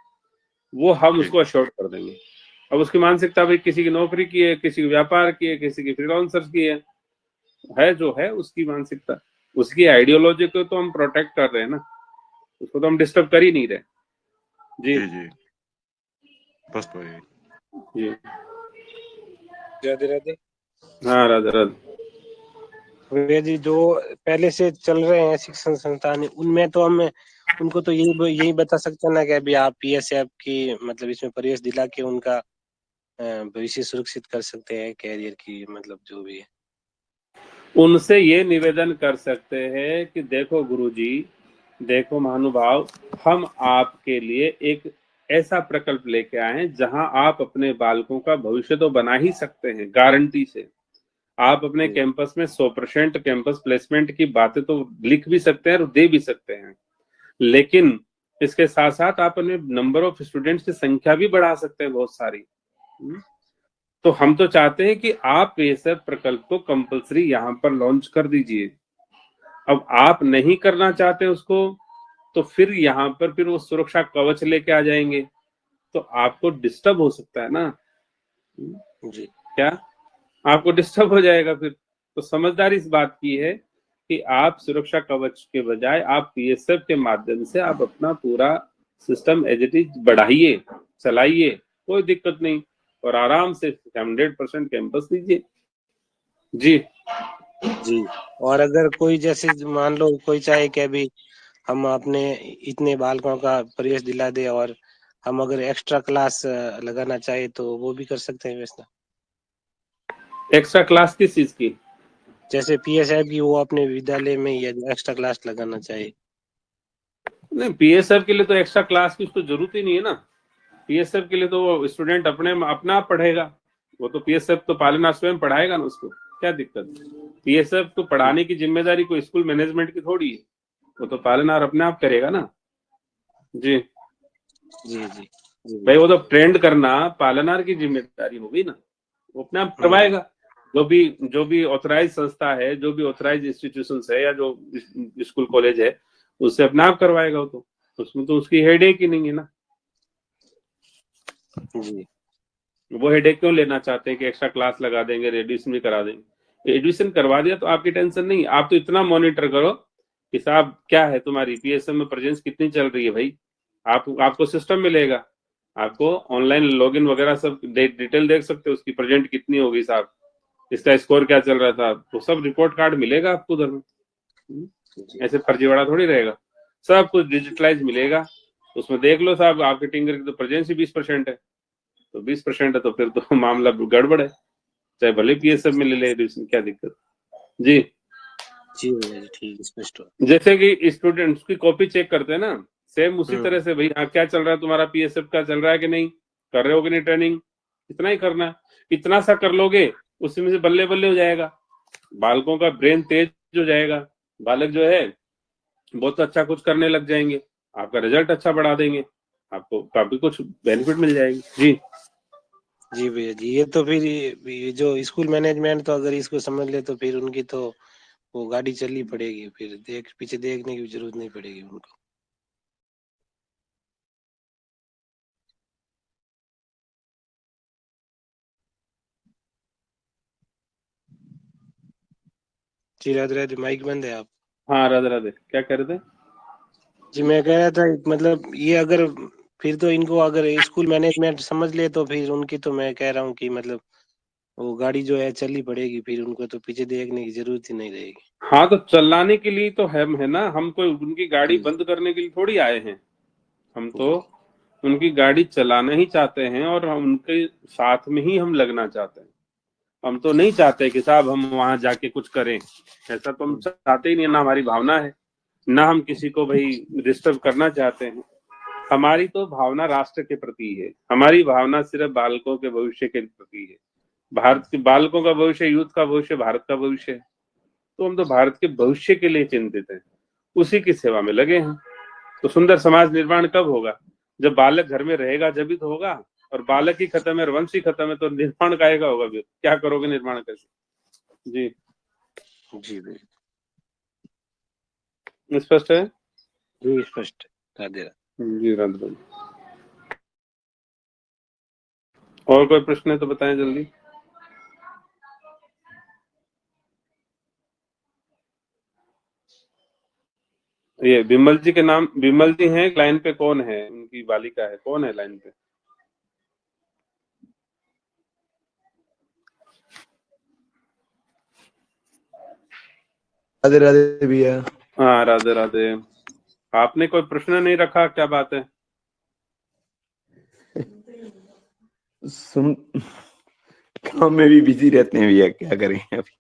वो हम उसको अश्योर कर देंगे। अब उसकी मानसिकता भाई किसी की नौकरी की है, किसी की व्यापार की है, किसी की फ्रीलांसर की है जो है उसकी मानसिकता, उसकी आइडियोलॉजी को तो हम प्रोटेक्ट कर रहे हैं ना, उसको तो हम डिस्टर्ब कर ही नहीं रहे। जी जी जी स्पष्ट हुआ। जी राधे राधे। हाँ राधे राधे। भैया जी जो पहले से चल रहे हैं शिक्षण संस्थान उनमें तो हम उनको तो यही बता सकते हैं ना कि अभी आप पीएसएफ की मतलब इसमें प्रवेश दिला के उनका भविष्य सुरक्षित कर सकते हैं, कैरियर की मतलब जो भी है। उनसे ये निवेदन कर सकते हैं कि देखो गुरुजी, देखो महानुभाव, हम आपके लिए एक ऐसा प्रकल्प लेके आए हैं जहां आप अपने बालकों का भविष्य तो बना ही सकते हैं गारंटी से। आप अपने कैंपस में 100% कैंपस प्लेसमेंट की बातें तो लिख भी सकते हैं और दे भी सकते हैं, लेकिन इसके साथ साथ आप अपने नंबर ऑफ स्टूडेंट्स की संख्या भी बढ़ा सकते हैं बहुत सारी। तो हम तो चाहते हैं कि आप ये सब प्रकल्प को कंपलसरी यहाँ पर लॉन्च कर दीजिए। अब आप नहीं करना चाहते उसको तो फिर यहाँ पर फिर वो सुरक्षा कवच लेके आ जाएंगे तो आपको डिस्टर्ब हो सकता है ना। जी क्या आपको डिस्टर्ब हो जाएगा फिर। तो समझदारी इस बात की है कि आप सुरक्षा कवच के बजाय आप पीएसएफ के माध्यम से आप अपना पूरा सिस्टम एज इट इज बढ़ाइए, चलाइए, कोई दिक्कत नहीं, और आराम से 100% कैंपस दीजिए। जी जी। और अगर कोई जैसे मान लो कोई चाहे कि अभी हम अपने इतने बालकों का प्रवेश दिला दे और हम अगर एक्स्ट्रा क्लास लगाना चाहे तो वो भी कर सकते हैं वैसा। एक्स्ट्रा क्लास किस चीज की? जैसे पीएसएफ की वो अपने विद्यालय में या एक्स्ट्रा क्लास लगाना चाहे। नहीं, पीएसएफ के लिए तो एक्स्ट्रा क्लास की उसको जरूरत ही नहीं है ना। पीएसएफ के लिए तो वो स्टूडेंट अपना आप पढ़ेगा, वो तो पीएसएफ तो पालना स्वयं पढ़ाएगा ना उसको, क्या दिक्कत? पीएसएफ को पढ़ाने की जिम्मेदारी कोई स्कूल मैनेजमेंट की थोड़ी है, वो तो पालनहार अपने आप करेगा ना। जी जी जी भाई, वो तो ट्रेंड करना पालनहार की जिम्मेदारी होगी ना, वो अपने आप करवाएगा। जो भी ऑथराइज संस्था है, जो भी ऑथराइज इंस्टीट्यूशन है या जो स्कूल कॉलेज है उससे अपने आप करवाएगा वो तो, उसमें तो उसकी हेडेक ही नहीं है ना। जी वो हेडेक क्यों लेना चाहते हैं कि एक्स्ट्रा क्लास लगा देंगे, एडमिशन भी करा देंगे। एडमिशन करवा दिया तो आपकी टेंशन नहीं, आप तो इतना मॉनिटर करो कि साहब क्या है तुम्हारी पीएसएम में प्रेजेंस कितनी चल रही है भाई। आपको सिस्टम मिलेगा, आपको ऑनलाइन लॉगिन वगैरह सब डिटेल देख सकते हो उसकी प्रेजेंट कितनी होगी साहब, इसका स्कोर क्या चल रहा था, तो सब रिपोर्ट कार्ड मिलेगा आपको उधर में। ऐसे फर्जीवाड़ा थोड़ी रहेगा, सब कुछ डिजिटलाइज मिलेगा, उसमें देख लो साहब आपके टिंगर की तो प्रेजेंस ही 20% है, तो 20% है तो फिर तो मामला गड़बड़ है, चाहे भले पीएसएफ में ले ले एडमिशन, क्या दिक्कत। जी जी भैया जी ठीक है, स्पष्ट हो। जैसे कि स्टूडेंट्स की कॉपी चेक करते हैं ना, सेम उसी तरह से भाई हाँ क्या चल रहा है तुम्हारा, पीएसएफ का चल रहा है कि नहीं, कर रहे हो कि नहीं ट्रेनिंग, इतना ही करना है। इतना सा कर लोगे उसी में से बल्ले बल्ले हो जाएगा, बालकों का ब्रेन तेज हो जाएगा, बालक जो है बहुत अच्छा कुछ करने लग जाएंगे, आपका रिजल्ट अच्छा बढ़ा देंगे, आपको काफी कुछ बेनिफिट मिल जाएगी। जी जी भैया जी, ये तो फिर ये जो स्कूल मैनेजमेंट तो अगर इसको समझ ले तो फिर उनकी तो वो गाड़ी चलनी पड़ेगी, फिर पीछे देखने की जरूरत नहीं पड़ेगी उनको। जी राधे राधे, माइक बंद है आप। हाँ राधे राधे, क्या कह रहे थे? जी मैं कह रहा था मतलब ये अगर फिर तो इनको अगर स्कूल मैनेजमेंट समझ ले तो फिर उनकी तो मैं कह रहा हूँ कि मतलब वो गाड़ी जो है चलनी पड़ेगी, फिर उनको तो पीछे देखने की जरूरत ही नहीं रहेगी। हाँ तो चलाने के लिए तो हम है ना, हम कोई उनकी गाड़ी बंद करने के लिए थोड़ी आए हैं। हम तो उनकी गाड़ी चलाना ही चाहते हैं और हम उनके साथ में ही हम लगना चाहते हैं। हम तो नहीं चाहते कि साहब हम वहां जाके कुछ करें, ऐसा तो हम चाहते ही नहीं, ना हमारी भावना है, ना हम किसी को भाई डिस्टर्ब करना चाहते हैं। हमारी तो भावना राष्ट्र के प्रति है, हमारी भावना सिर्फ बालकों के भविष्य के प्रति है। भारत के बालकों का भविष्य, यूथ का भविष्य भारत का भविष्य है। तो हम तो भारत के भविष्य के लिए चिंतित हैं, उसी की सेवा में लगे हैं। तो सुंदर समाज निर्माण कब होगा? जब बालक घर में रहेगा जब ही तो होगा। और बालक ही खत्म है और वंश ही खत्म है तो निर्माण काहेगा होगा? फिर क्या करोगे निर्माण कैसे? जी जी भाई, स्पष्ट है? जी स्पष्ट है। राधे राधे। जी राधे राधे। और कोई प्रश्न है तो बताएं जल्दी। ये विमल जी के नाम, विमल जी हैं लाइन पे? कौन है उनकी बालिका है? कौन है लाइन पे? राधे राधे भैया। हाँ राधे राधे। आपने कोई प्रश्न नहीं रखा, क्या बात है? सुन, काम में भी बिजी रहते हैं भैया, क्या करें अभी।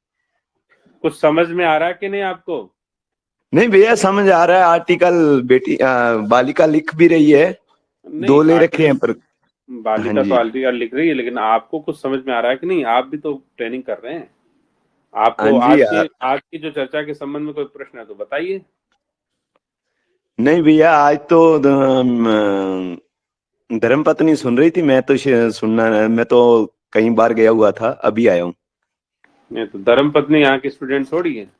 कुछ समझ में आ रहा है कि नहीं आपको? नहीं भैया, समझ आ रहा है। आर्टिकल बेटी बालिका लिख भी रही है, दो ले रखे हैं पर। बालिका तो आर्टिकल लिख रही है, लेकिन आपको कुछ समझ में आ रहा है कि नहीं? आप भी तो ट्रेनिंग कर रहे हैं। आपको आज की जो चर्चा के संबंध में कोई प्रश्न है तो बताइए। नहीं भैया, आज तो धर्मपत्नी सुन रही थी, मैं तो मैं तो कई बार गया हुआ था, अभी आया हूँ। नहीं तो धर्मपत्नी यहाँ की स्टूडेंट थोड़ी है।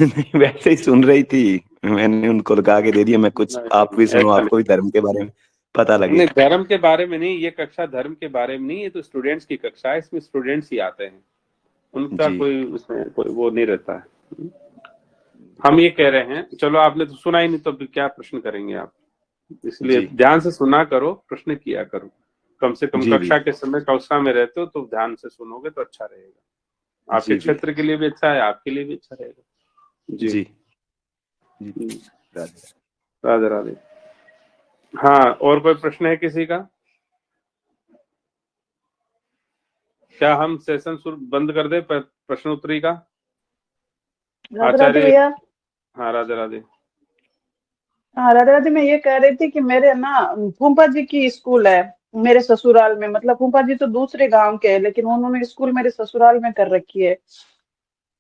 नहीं, वैसे ही सुन रही थी, मैंने उनको लगा के दे दिया। मैं कुछ आप भी सुनो, आपको भी धर्म के बारे में पता लगे। नहीं, धर्म के बारे में नहीं, ये कक्षा धर्म के बारे में नहीं, ये तो स्टूडेंट्स की कक्षा है, इसमें स्टूडेंट्स ही आते हैं, उनका कोई उसमें कोई वो नहीं रहता है। हम ये कह रहे हैं, चलो आपने तो सुना ही नहीं तो क्या प्रश्न करेंगे आप? इसलिए ध्यान से सुना करो, प्रश्न किया करो। कम से कम कक्षा के समय कक्षा में रहते हो तो ध्यान से सुनोगे तो अच्छा रहेगा, आपके क्षेत्र के लिए भी अच्छा है, आपके लिए भी अच्छा रहेगा। जी राधे राधे। हाँ, और कोई प्रश्न है किसी का? क्या हम सेशन बंद कर दे प्रश्न उत्तरी का? आचार्य भैया। हाँ राधे राधे। हाँ राधे राधे। मैं ये कह रही थी कि मेरे ना फूफा जी की स्कूल है मेरे ससुराल में। मतलब फूफा जी तो दूसरे गांव के हैं, लेकिन उन्होंने स्कूल मेरे ससुराल में कर रखी है।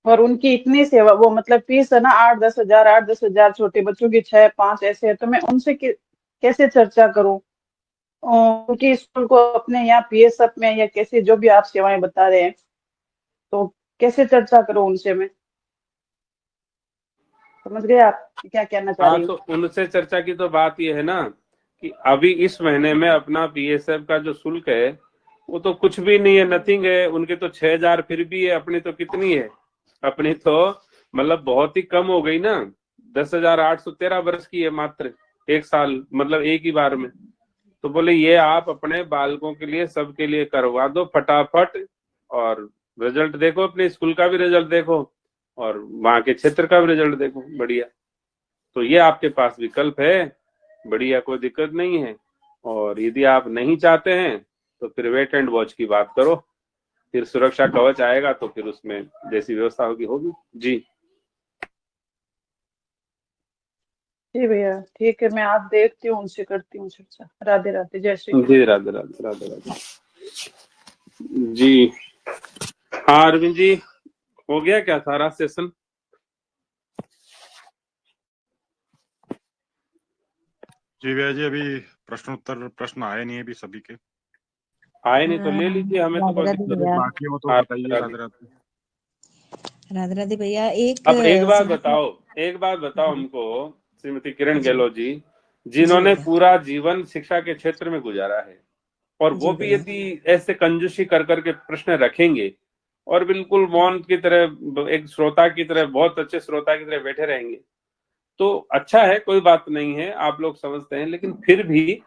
और उनकी इतनी सेवा, वो मतलब फीस है ना 8-10 हजार, छोटे बच्चों की 6-5 ऐसे है। तो मैं उनसे कैसे चर्चा करूं उनकी स्कूल को अपने यहाँ पीएसएफ में, या कैसे जो भी आप सेवाएं बता रहे हैं, तो कैसे चर्चा करूं उनसे मैं? समझ गए आप क्या कहना चाह रही हूँ? तो उनसे चर्चा की तो बात ये है ना कि अभी इस महीने में अपना पीएसएफ का जो शुल्क है वो तो कुछ भी नहीं है, नथिंग है। उनके तो 6,000 फिर भी है, अपनी तो कितनी है? अपनी तो मतलब बहुत ही कम हो गई ना, 10,813 वर्ष की है मात्र, एक साल, मतलब एक ही बार में। तो बोले ये आप अपने बालकों के लिए, सबके लिए करवा दो फटाफट, और रिजल्ट देखो, अपने स्कूल का भी रिजल्ट देखो और वहां के क्षेत्र का भी रिजल्ट देखो, बढ़िया। तो ये आपके पास विकल्प है, बढ़िया, कोई दिक्कत नहीं है। और यदि आप नहीं चाहते हैं तो फिर वेट एंड वॉच की बात करो, फिर सुरक्षा कवच आएगा तो फिर उसमें जैसी व्यवस्था होगी होगी। जी जी भैया, ठीक है, मैं आप देखती हूँ, उनसे करती हूँ चर्चा। राधे राधे, जय श्री कृष्ण। जी राधे राधे राधे राधे। जी हाँ अरविंद जी, हो गया क्या सारा सेशन? जी भैया जी, अभी प्रश्न आए नहीं है अभी सभी के। आए नहीं तो ले लीजिए, हमें तो कोई दिक्कत नहीं। बाकी हो तो बताइए। राधे राधे। राधे राधे भैया। अब एक बात बताओ हमको, श्रीमती किरण गहलोत जी, जिन्होंने पूरा जीवन शिक्षा के क्षेत्र में गुजारा है, और वो भी यदि ऐसे कंजूसी कर करके प्रश्न रखेंगे और बिल्कुल मौन की तरह, एक श्रोता की तरह, बहुत अच्छे श्रोता की तरह बैठे रहेंगे, तो अच्छा है, कोई बात नहीं है, आप लोग समझते हैं, लेकिन फिर भी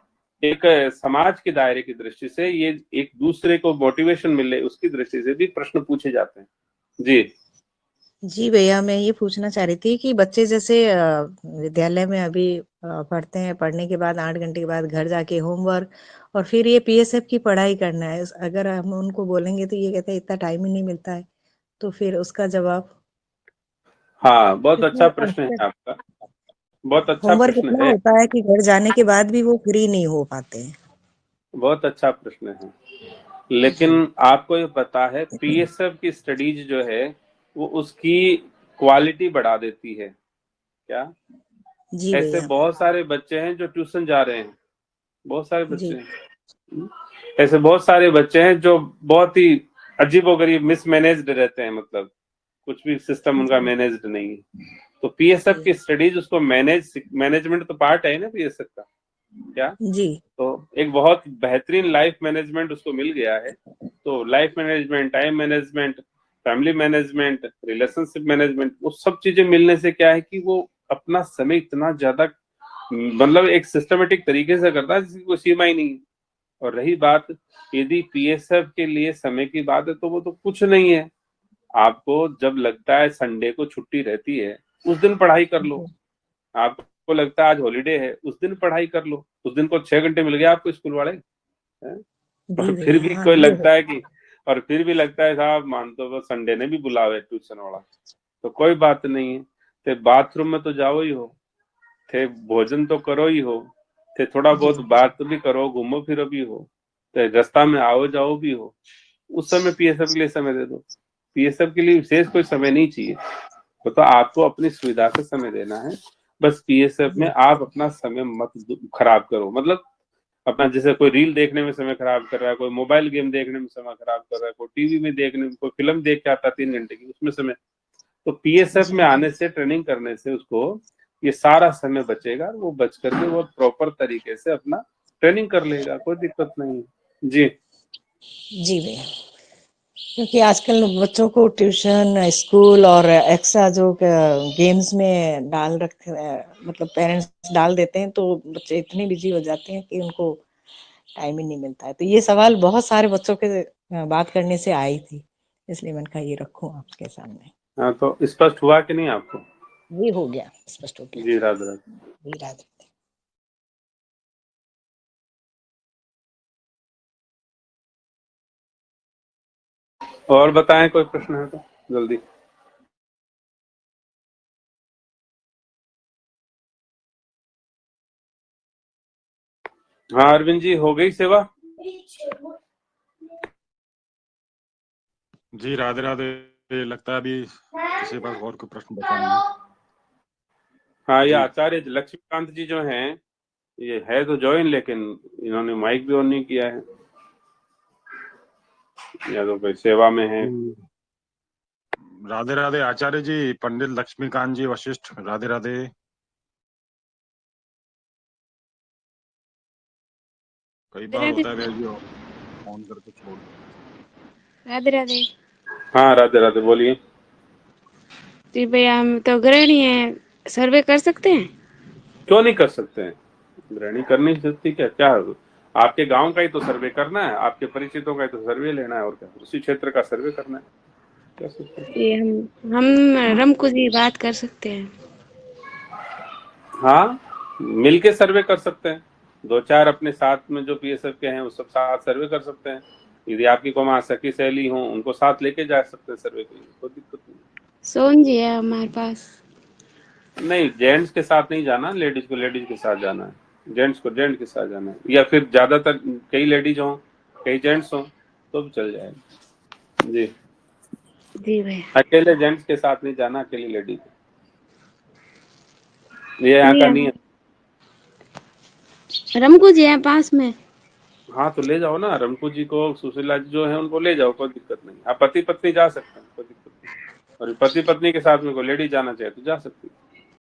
एक समाज के दायरे की दृष्टि से ये एक दूसरे को मोटिवेशन मिले उसकी दृष्टि से भी प्रश्न पूछे जाते हैं। जी जी भैया, मैं ये पूछना चाह रही थी कि बच्चे जैसे विद्यालय में अभी पढ़ते हैं, पढ़ने के बाद 8 घंटे के बाद घर जाके होमवर्क और फिर ये पीएसएफ की पढ़ाई करना है। अगर हम उनको बोलेंगे तो ये कहते हैं इतना टाइम ही नहीं मिलता है, तो फिर उसका जवाब? हाँ, बहुत अच्छा प्रश्न है क्योंकि आपका, बहुत अच्छा होमवर्क प्रश्न इतना है, होता है कि घर जाने के बाद भी वो फ्री नहीं हो पाते हैं। बहुत अच्छा प्रश्न है। जी लेकिन आपको ये पता है पीएसएफ की स्टडीज जो है वो उसकी क्वालिटी बढ़ा देती है क्या? जी ऐसे भैया। बहुत सारे बच्चे हैं जो ट्यूशन जा रहे हैं, बहुत सारे जी बच्चे हैं, ऐसे बहुत सारे बच्चे हैं जो बहुत ही अजीबोगरीब मिसमैनेज्ड रहते हैं, मतलब कुछ भी सिस्टम उनका जी मैनेज्ड नहीं है। तो पीएसएफ जी की स्टडीज उसको मैनेजमेंट तो पार्ट है ना पीएसएफ का, क्या? जी तो एक बहुत बेहतरीन लाइफ मैनेजमेंट उसको मिल गया है। तो life management, time management, family management, relationship management, वो सब चीजें मिलने से क्या है कि वो अपना समय इतना ज्यादा मतलब एक सिस्टमेटिक तरीके से करता है जिसकी कोई सीमा ही नहीं है। और रही बात यदि पीएसएफ के लिए समय की बात है तो वो तो कुछ नहीं है, आपको जब लगता है संडे को छुट्टी रहती है उस दिन पढ़ाई कर लो, आपको लगता है आज हॉलीडे है उस दिन पढ़ाई कर लो, उस दिन को 6 घंटे मिल गया आपको स्कूल वाले हैं? जी और फिर भैया, भी हाँ कोई ये लगता है कि और फिर भी लगता है साहब मान तो वो संडे ने भी बुलावे ट्यूशन वाला, तो कोई बात नहीं है, ते बाथरूम में तो जाओ ही हो, थे भोजन तो करो ही हो, थे थोड़ा जी बहुत बात भी करो, घूमो फिरो भी हो, तो रास्ता में आओ जाओ भी हो, उस समय पीएसएफ के लिए समय दे दो। पीएसएफ के लिए विशेष कोई समय नहीं चाहिए, तो आपको अपनी सुविधा से समय देना है। बस पीएसएफ में जी आप अपना समय मत खराब करो, मतलब अपना जैसे कोई रील देखने में समय खराब कर रहा है, कोई मोबाइल गेम देखने में समय खराब कर रहा है, कोई टीवी में देखने में, कोई फिल्म देख के आता 3 घंटे की उसमें समय, तो पीएसएफ जी में आने से, ट्रेनिंग करने से उसको ये सारा समय बचेगा, वो बच करके वो प्रॉपर तरीके से अपना ट्रेनिंग कर लेगा, कोई दिक्कत नहीं है। जी जी भैया, क्योंकि आजकल बच्चों को ट्यूशन, स्कूल और एक्स्ट्रा जो गेम्स में डाल रख मतलब पेरेंट्स डाल देते हैं, तो बच्चे इतने बिजी हो जाते हैं कि उनको टाइम ही नहीं मिलता है। तो ये सवाल बहुत सारे बच्चों के बात करने से आई थी, इसलिए मैंने कहा ये रखूं आपके सामने। हाँ, तो स्पष्ट हुआ कि नहीं आपको? ये हो गया, स्पष्ट हो गया। जी राधे राधे। जी राधे। और बताएं, कोई प्रश्न है तो जल्दी। हाँ अरविंद जी, हो गई सेवा? जी राधे राधे। लगता है अभी किसी के पास और कोई प्रश्न बचा नहीं है। हाँ, ये जी आचार्य लक्ष्मीकांत जी जो हैं, ये है तो ज्वाइन, लेकिन इन्होंने माइक भी ऑन नहीं किया है, या तो कोई सेवा में है। राधे राधे आचार्य जी, पंडित लक्ष्मीकांत जी वशिष्ठ, राधे राधे। कई बार होता है भैया जी ऑन करके छोड़। राधे राधे। हाँ राधे राधे, बोलिए। जी भैया, हम तो गृहिणी हैं, सर्वे कर सकते हैं? क्यों नहीं कर सकते हैं, गृहिणी कर नहीं सकती क्या? क्या आपके गांव का ही तो सर्वे करना है, आपके परिचितों का ही तो सर्वे लेना है, और क्या उसी क्षेत्र का सर्वे करना है, क्या सकते हैं? ये हम रमकू जी बात कर सकते हैं? हाँ, मिलके सर्वे कर सकते हैं, 2-4 अपने साथ में जो पीएसएफ के हैं वो सब साथ सर्वे कर सकते हैं। यदि आपकी कोई वहाँ सखी सहेली हो उनको साथ लेके जा सकते हैं सर्वे के लिए, कोई दिक्कत नहीं। सोन जी है हमारे पास। नहीं, जेंट्स के साथ नहीं जाना, लेडीज को लेडीज के साथ जाना है, जेंट्स को जेंट्स के साथ जाना है, या फिर ज्यादातर कई लेडीज हो कई जेंट्स हो तो भी चल जाएगा। जी जी भैया। अकेले जेंट्स के साथ नहीं जाना, अकेली लेडीज, ये यहाँ का नहीं, नहीं है। रमकू जी है पास में। हाँ तो ले जाओ ना, रमकू जी को, सुशीला जी जो है उनको ले जाओ, कोई दिक्कत नहीं। आप पति पत्नी जा सकते हैं, कोई दिक्कत नहीं, और पति पत्नी के साथ में कोई लेडीज जाना चाहे तो जा सकती है।